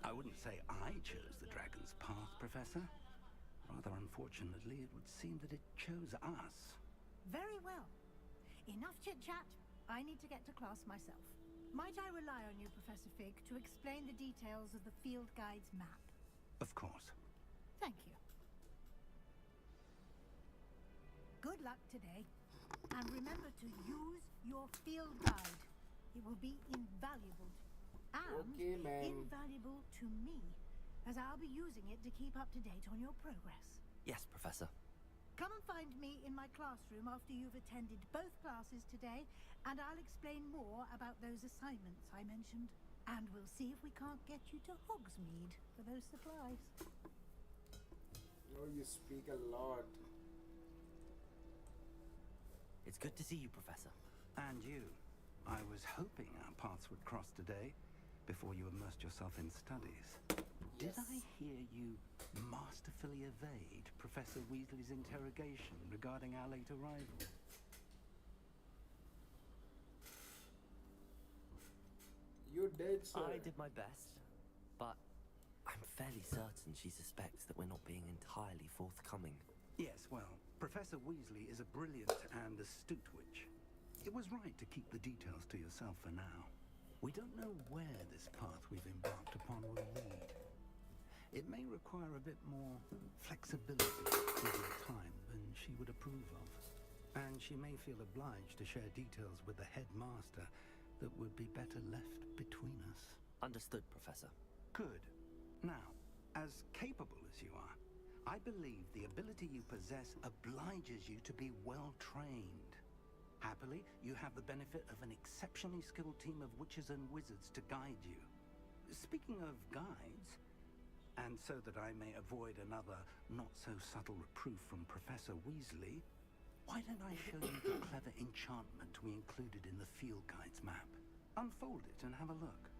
I wouldn't say I chose the dragon's path, Professor. Rather unfortunately, it would seem that it chose us. Very well. Enough chit-chat. I need to get to class myself. Might I rely on you, Professor Fig, to explain the details of the field guide's map? Of course. Thank you. Good luck today. And remember to use your field guide. It will be invaluable. And Okay, ma'am. invaluable to me, as I'll be using it to keep up to date on your progress. Yes, Professor. Come and find me in my classroom after you've attended both classes today, and I'll explain more about those assignments I mentioned. And we'll see if we can't get you to Hogsmeade for those supplies. Oh, you speak a lot. It's good to see you, Professor. And you. I was hoping our paths would cross today, before you immersed yourself in studies. Did I hear you masterfully evade Professor Weasley's interrogation regarding our late arrival? You did, sir. I did my best, but I'm fairly certain she suspects that we're not being entirely forthcoming. Yes, well, Professor Weasley is a brilliant and astute witch. It was right to keep the details to yourself for now. We don't know where this path we've embarked upon will lead. It may require a bit more flexibility with your time than she would approve of. And she may feel obliged to share details with the headmaster that would be better left between us. Understood, Professor. Good. Now, as capable as you are, I believe the ability you possess obliges you to be well trained. Happily, you have the benefit of an exceptionally skilled team of witches and wizards to guide you. Speaking of guides, and so that I may avoid another not-so-subtle reproof from Professor Weasley, why don't I show you the clever enchantment we included in the field guide's map? Unfold it and have a look.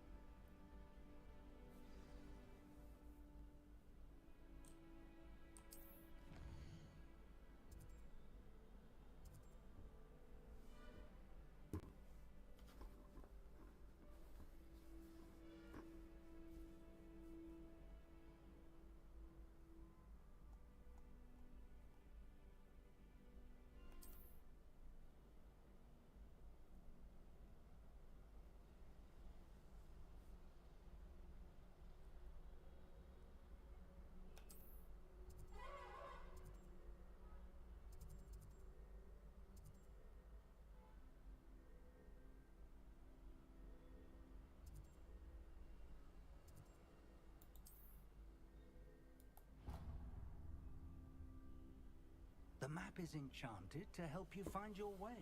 map is enchanted to help you find your way.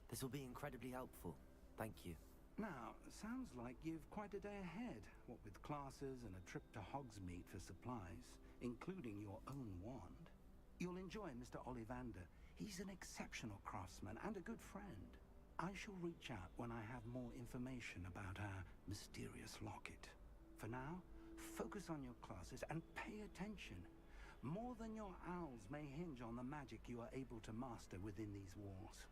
This will be incredibly helpful. Thank you. Now, sounds like you've quite a day ahead, what with classes and a trip to Hogsmeade for supplies, including your own wand. You'll enjoy Mr. Ollivander. He's an exceptional craftsman and a good friend. I shall reach out when I have more information about our mysterious locket. For now, focus on your classes and pay attention. More than your owls may hinge on the magic you are able to master within these walls.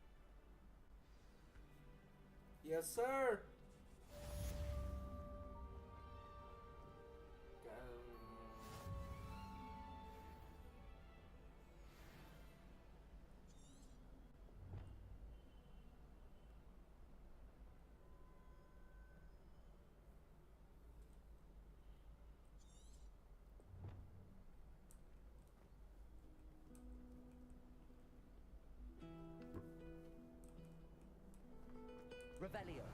Yes, sir. Revelio.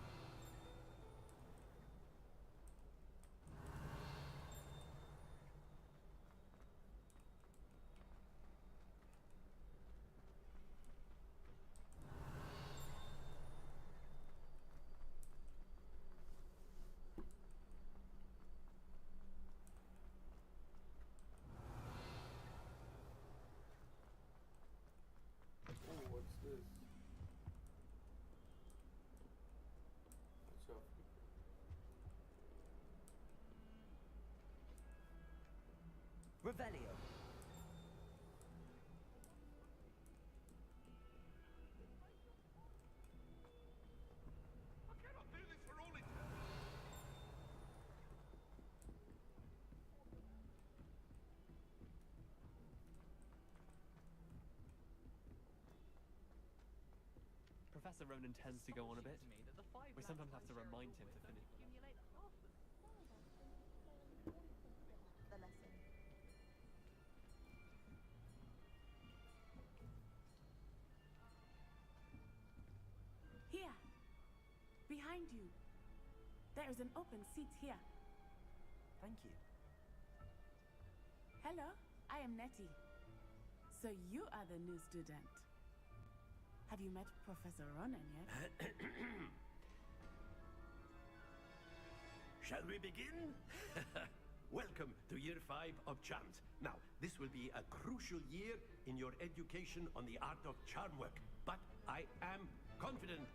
Oh, what's this? What's up? Revelio. Professor Ronan tends to go on a bit. We sometimes have to remind him to finish. The lesson. Here, behind you. There is an open seat here. Thank you. Hello, I am Nettie. So you are the new student. Have you met Professor Ronan yet? Shall we begin? Welcome to year 5 of charms. Now, this will be a crucial year in your education on the art of charm work. But I am confident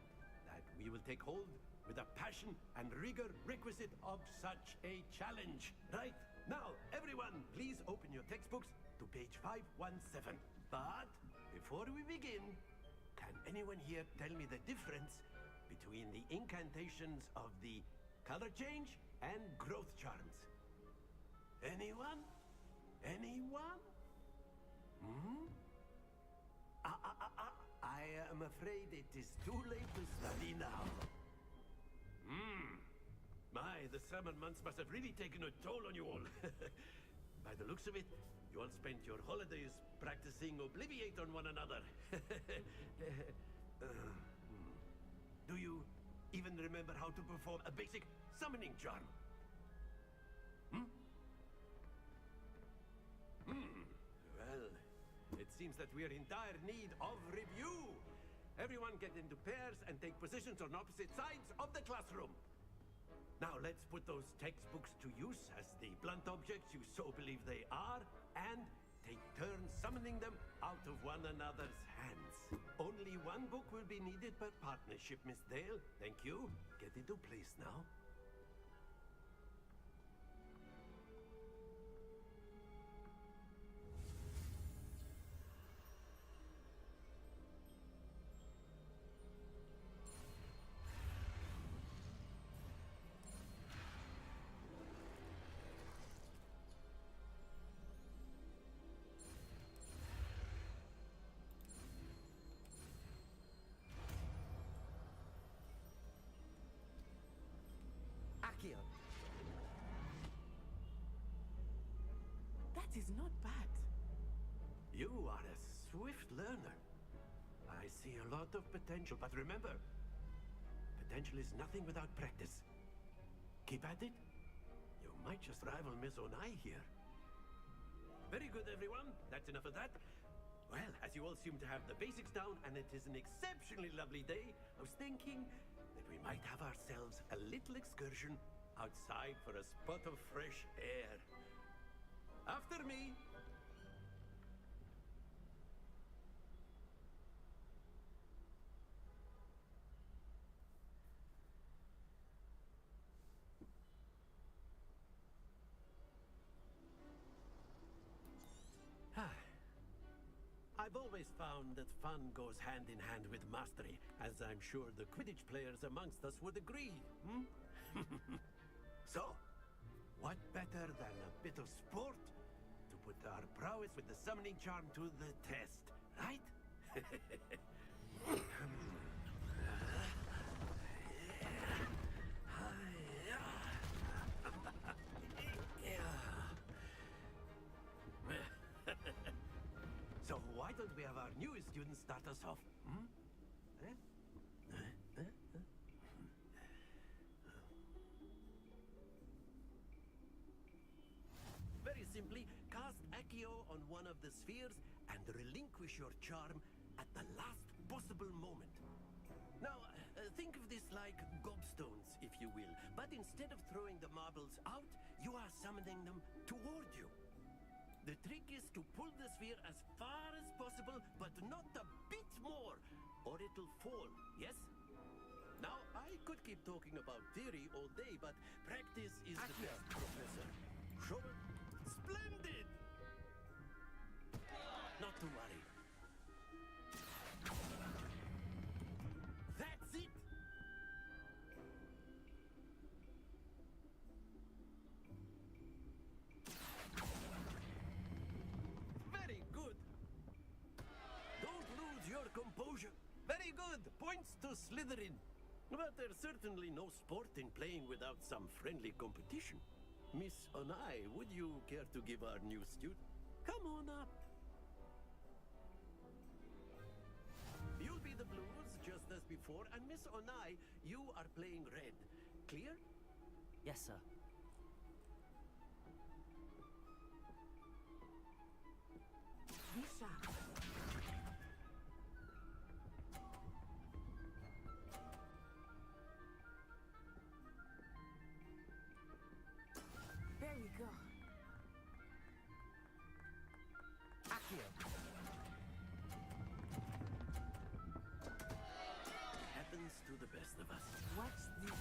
that we will take hold with the passion and rigor requisite of such a challenge. Right, now, everyone, please open your textbooks to page 517. But before we begin, can anyone here tell me the difference between the incantations of the color change and growth charms? Anyone? Anyone? I am afraid it is too late to study now. My, the summer months must have really taken a toll on you all. By the looks of it, you all spent your holidays practicing Obliviate on one another. Do you even remember how to perform a basic summoning charm? Well, it seems that we are in dire need of review. Everyone get into pairs and take positions on opposite sides of the classroom. Now let's put those textbooks to use as the blunt objects you so believe they are, and take turns summoning them out of one another's hands. Only one book will be needed per partnership, Miss Dale. Thank you. Get into place now. Accio. That is not bad. You are a swift learner. I see a lot of potential, but remember, potential is nothing without practice. Keep at it. You might just rival Miss Onai here. Very good, everyone. That's enough of that. Well, as you all seem to have the basics down and it is an exceptionally lovely day, I was thinking that we might have ourselves a little excursion outside for a spot of fresh air. After me. I've always found that fun goes hand in hand with mastery, as I'm sure the Quidditch players amongst us would agree. So, what better than a bit of sport to put our prowess with the summoning charm to the test, right? So why don't we have our newest student start us off? Very simply, cast Accio on one of the spheres and relinquish your charm at the last possible moment. Now, think of this like gobstones, if you will, but instead of throwing the marbles out, you are summoning them toward you. The trick is to pull the sphere as far as possible, but not a bit more, or it'll fall, yes? Now, I could keep talking about theory all day, but practice is the best, Professor. Show it. Splendid! Not to worry. That's it! Very good! Don't lose your composure. Very good! Points to Slytherin. But there's certainly no sport in playing without some friendly competition. Miss Onai, would you care to give our new student? Come on up. You'll be the blues, just as before, and Miss Onai, you are playing red. Clear? Yes, sir. Be sharp. There we go. Accio. Happens to the best of us. Watch this.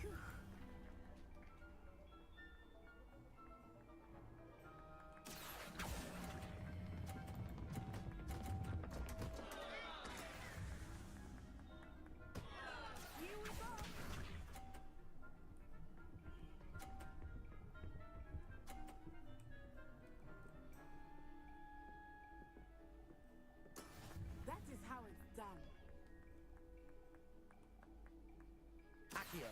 Phew. Here we go. That is how it's done. Accio.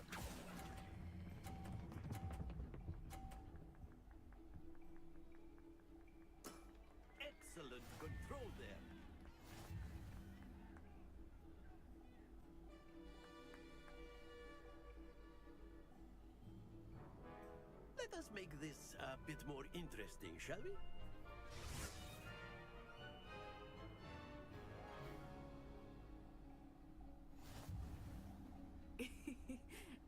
Excellent control there. Let us make this a bit more interesting, shall we?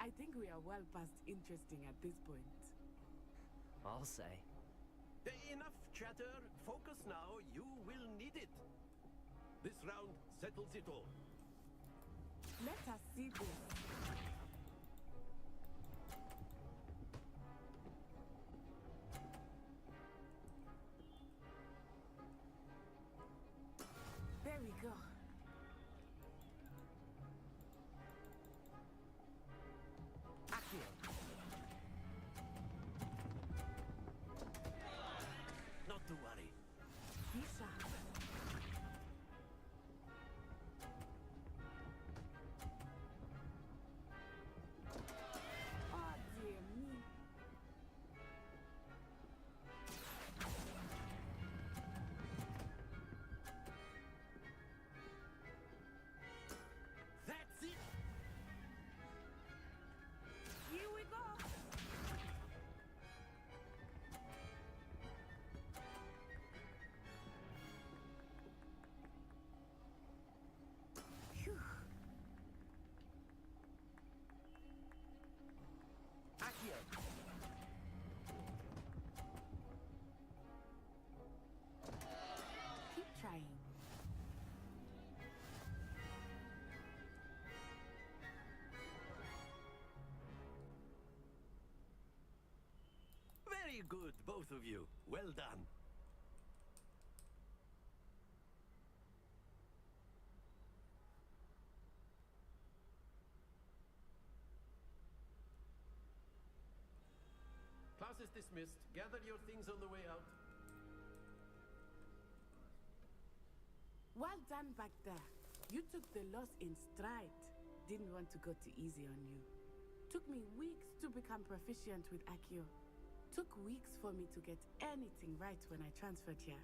I think we are well past interesting at this point. I'll say. Enough chatter. Focus now. You will need it. This round settles it all. Let us see this. There we go. Accio. Not to worry. Be sharp. Very good, both of you. Well done. Class is dismissed. Gather your things on the way out. Well done back there. You took the loss in stride. Didn't want to go too easy on you. Took me weeks to become proficient with Accio. Took weeks for me to get anything right when I transferred here.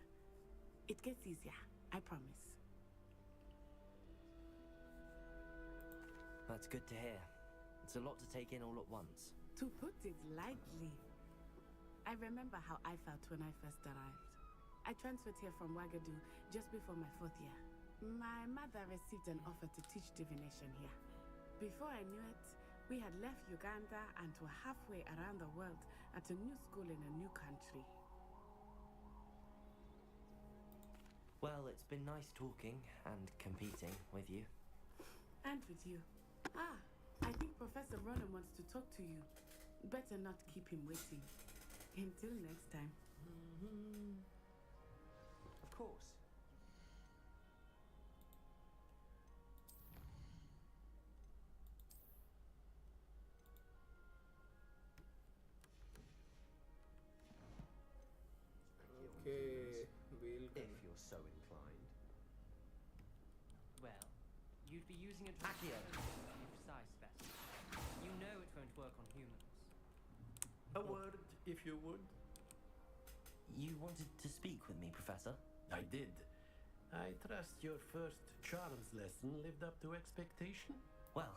It gets easier, I promise. That's good to hear. It's a lot to take in all at once. To put it lightly, I remember how I felt when I first arrived. I transferred here from Wagadu just before my 4th year. My mother received an offer to teach divination here. Before I knew it, we had left Uganda and were halfway around the world at a new school in a new country. Well, it's been nice talking and competing with you. And with you. I think Professor Ronan wants to talk to you. Better not keep him waiting. Until next time. Of course. Okay, we'll If you're so inclined. Well, you'd be using a Accio. Precise specimen. You know it won't work on humans. A word, if you would. You wanted to speak with me, Professor? I did. I trust your first charms lesson lived up to expectation? Well,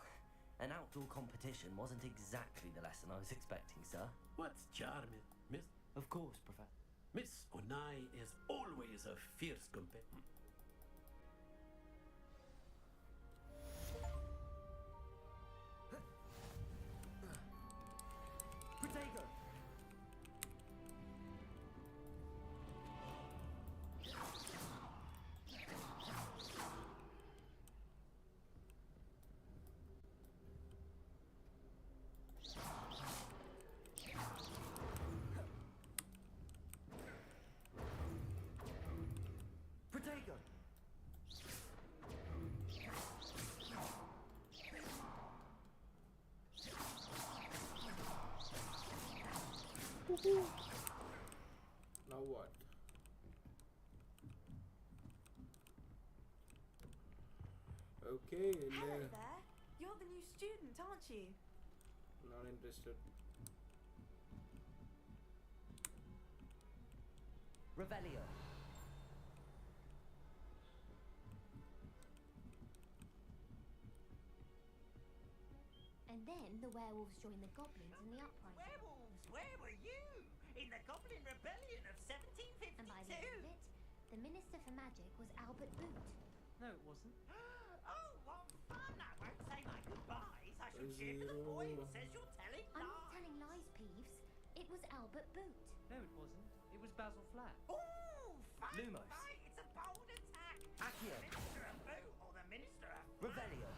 an outdoor competition wasn't exactly the lesson I was expecting, sir. What's charming, Miss? Of course, Professor. Miss Onai is always a fierce competitor. Protego! Protego! Now what? Okay, Hello there. You're the new student, aren't you? not interested. Revelio. And then the werewolves joined the goblins in the uprising. Werewolves, where were you? In the Goblin Rebellion of 1752? And by the end of it, the Minister for Magic was Albert Boot. No, it wasn't. Oh, what fun! I won't say my goodbyes. I shall cheer for the boy who says you're telling I'm lies. not telling lies, Peeves. It was Albert Boot. No, it wasn't. It was Basil Flat. Ooh, fight, Lumos. fight! It's a bold attack. Accio. The Minister of Boot or the Minister of Revelio.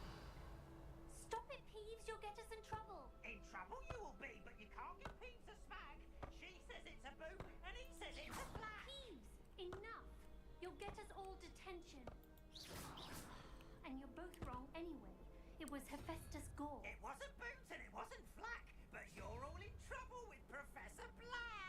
Stop it, Peeves. You'll get us in trouble. In trouble you will be, but you can't give Peeves a smack. She says it's a boot, and he says it's a flat. Peeves, enough. You'll get us all detention. And you're both wrong anyway. It was Hephaestus Gore. It wasn't Boot and it wasn't Flack, but you're all in trouble with Professor Black.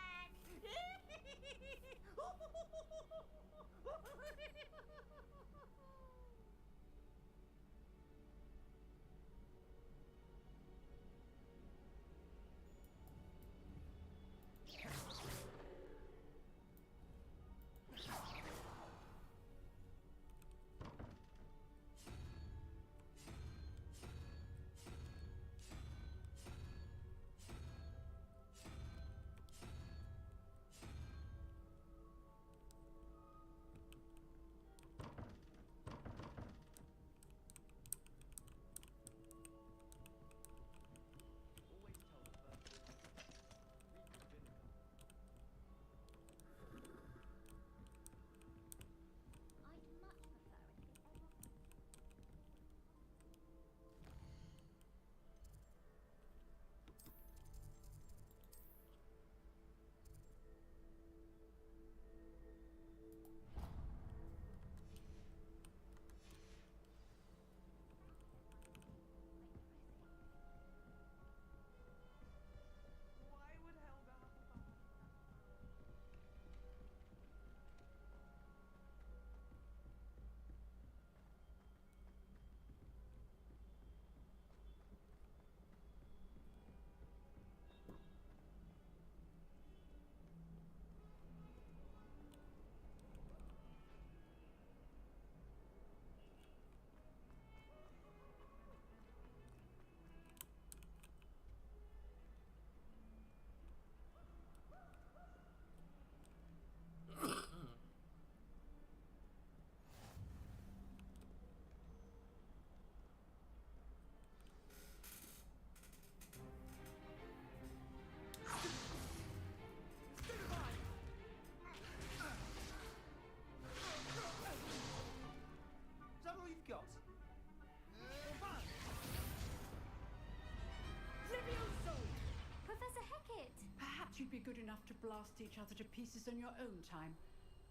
it. Perhaps you'd be good enough to blast each other to pieces on your own time.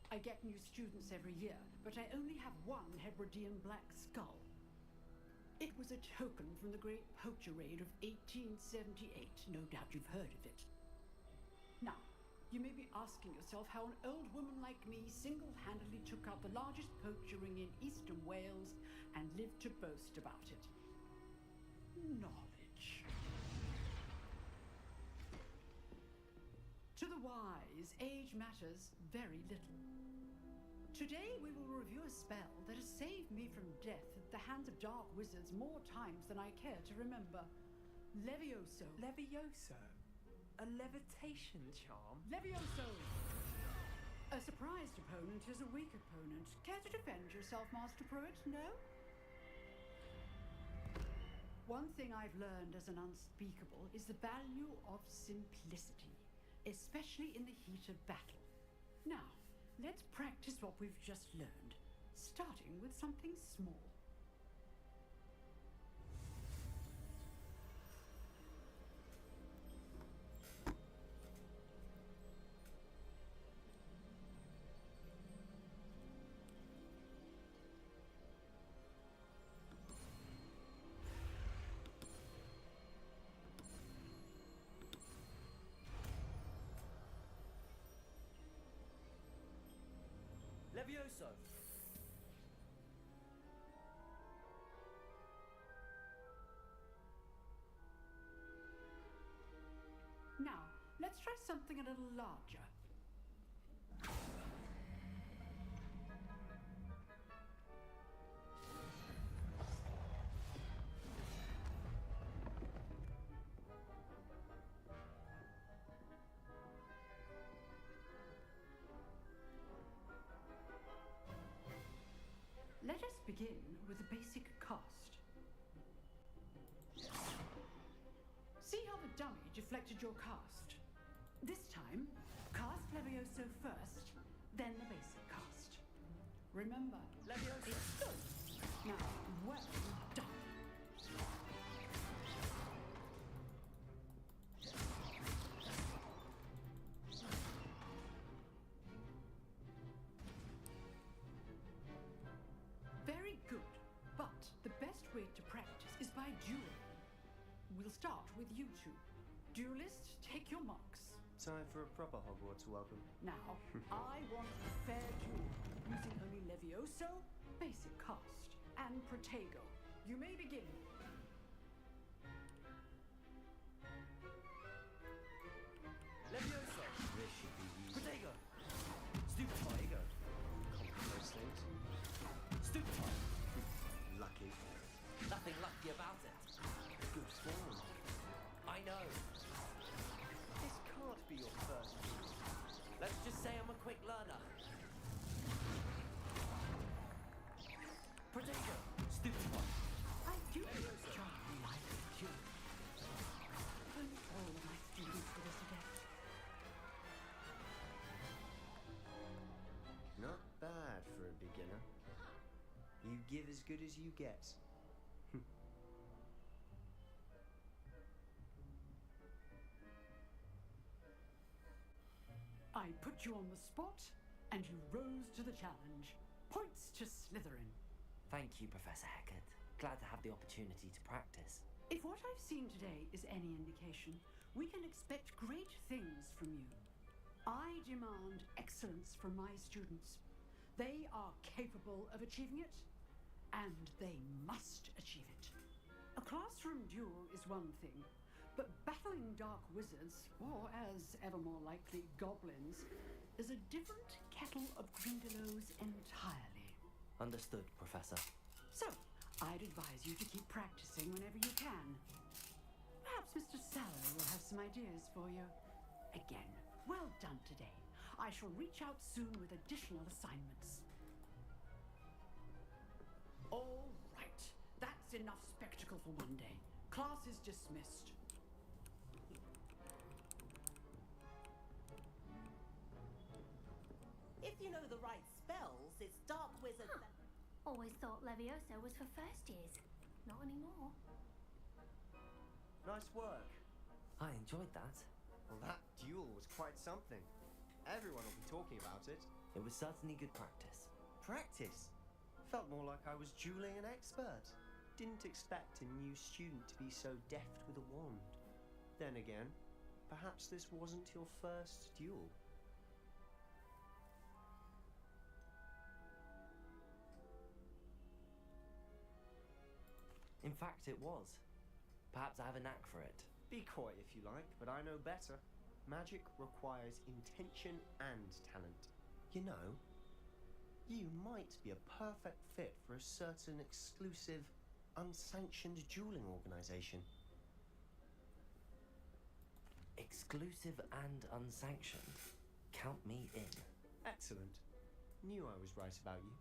I get new students every year, but I only have one Hebridean black skull. It was a token from the Great Poacher Raid of 1878. No doubt you've heard of it. Now, you may be asking yourself how an old woman like me single-handedly took out the largest poacher ring in eastern Wales and lived to boast about it. Knowledge. To the wise, age matters very little. Today we will review a spell that has saved me from death at the hands of dark wizards more times than I care to remember. Levioso. Levioso? A levitation charm? Levioso! A surprised opponent is a weak opponent. Care to defend yourself, Master Pruitt? No? One thing I've learned as an unspeakable is the value of simplicity, especially in the heat of battle. Now, let's practice what we've just learned, starting with something small. Levioso! Now, let's try something a little larger. Let us begin with the basic cast. See how the dummy deflected your cast? This time, cast Levioso first, then the basic cast. Remember, Levioso is good. Now, well done. Very good, but the best way to practice is by dueling. We'll start with you two. Duelists, take your marks. Time for a proper Hogwarts welcome. Now, I want a fair duel, using only Levioso, basic cast, and Protego. You may begin. Levioso! This should be easy. Protego! Stupefy! Those things. Stupefy! Lucky. Nothing lucky about it. Good form. I know. This can't be your first move. Let's just say I'm a quick learner. Protego! Stupefy! I do charming like you. And all my students for this event. Not bad for a beginner. You give as good as you get. I put you on the spot, and you rose to the challenge. Points to Slytherin. Thank you, Professor Hecat. Glad to have the opportunity to practice. If what I've seen today is any indication, we can expect great things from you. I demand excellence from my students. They are capable of achieving it, and they must achieve it. A classroom duel is one thing, but battling dark wizards, or as ever more likely, goblins, is a different kettle of grindelows entirely. Understood, Professor. So, I'd advise you to keep practicing whenever you can. Perhaps Mr. Sallow will have some ideas for you. Again, well done today. I shall reach out soon with additional assignments. All right, that's enough spectacle for one day. Class is dismissed. If you know the right spells, it's dark wizards. Always thought Levioso was for first years. Not anymore. Nice work. I enjoyed that. Well, that quite something. Everyone will be talking about it. It was certainly good practice. Practice? Felt more like I was dueling an expert. Didn't expect a new student to be so deft with a wand. Then again, perhaps this wasn't your first duel. In fact, it was. Perhaps I have a knack for it. Be coy if you like, but I know better. Magic requires intention and talent. You know, you might be a perfect fit for a certain exclusive, unsanctioned dueling organization. Exclusive and unsanctioned. Count me in. Excellent. Knew I was right about you.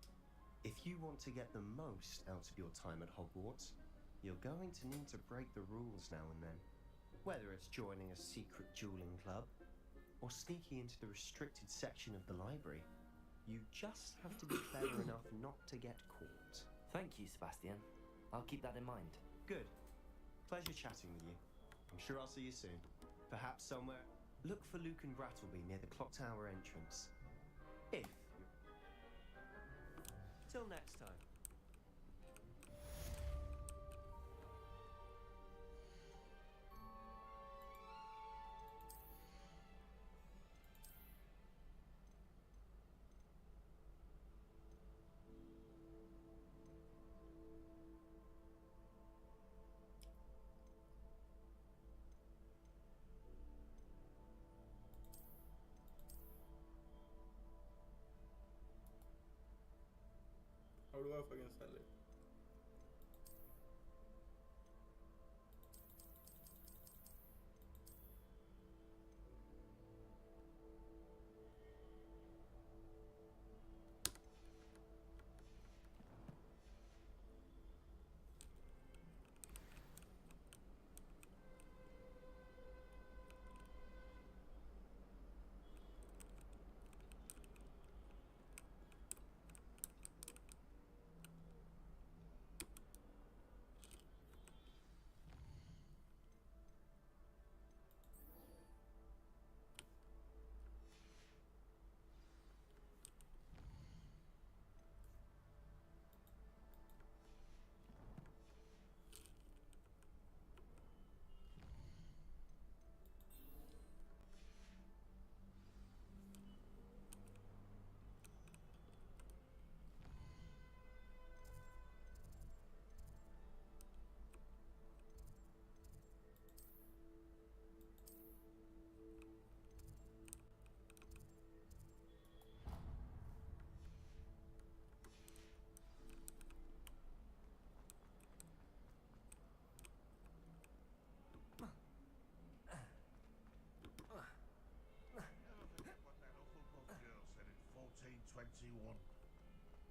If you want to get the most out of your time at Hogwarts, you're going to need to break the rules now and then. Whether it's joining a secret dueling club, or sneaking into the restricted section of the library, you just have to be clever enough not to get caught. Thank you, Sebastian. I'll keep that in mind. Good. Pleasure chatting with you. I'm sure I'll see you soon. Perhaps somewhere. Look for Luke and Brattleby near the clock tower entrance. If you're... Till next time. How do I fucking sell it?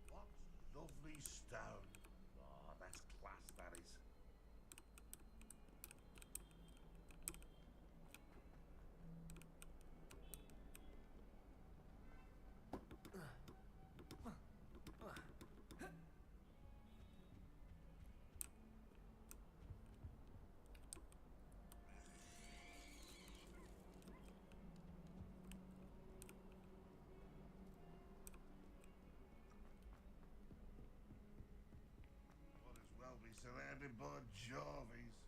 What lovely stone. Oh, that's class, that is. Be surrounded by Jarvies.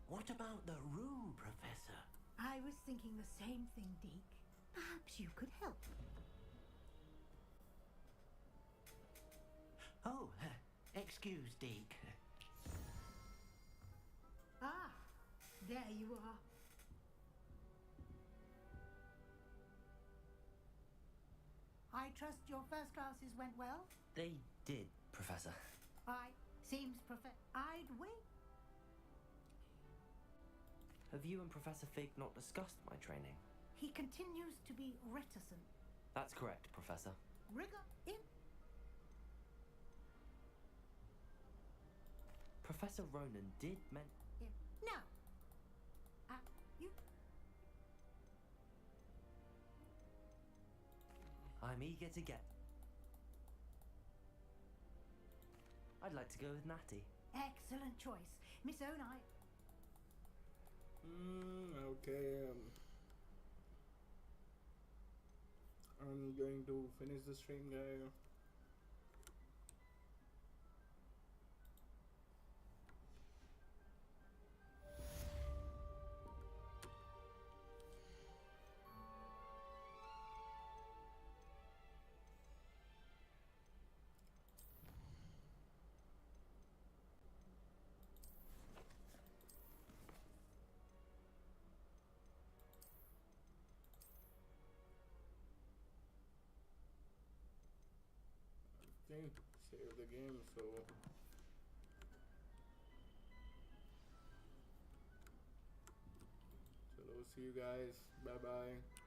What about the room, Professor? I was thinking the same thing, Deke. Perhaps you could help. Oh, excuse, Deke. Ah, there you are. I trust your first classes went well? They did, Professor. I'd wait. Have you and Professor Fig not discussed my training? He continues to be reticent. That's correct, Professor. Rigor in. Professor Ronan did Now, you. I'm eager to get. I'd like to go with Natty. Excellent choice. Miss Onai. Okay. I'm going to finish the stream, guys. Save the game, so see you guys. Bye bye.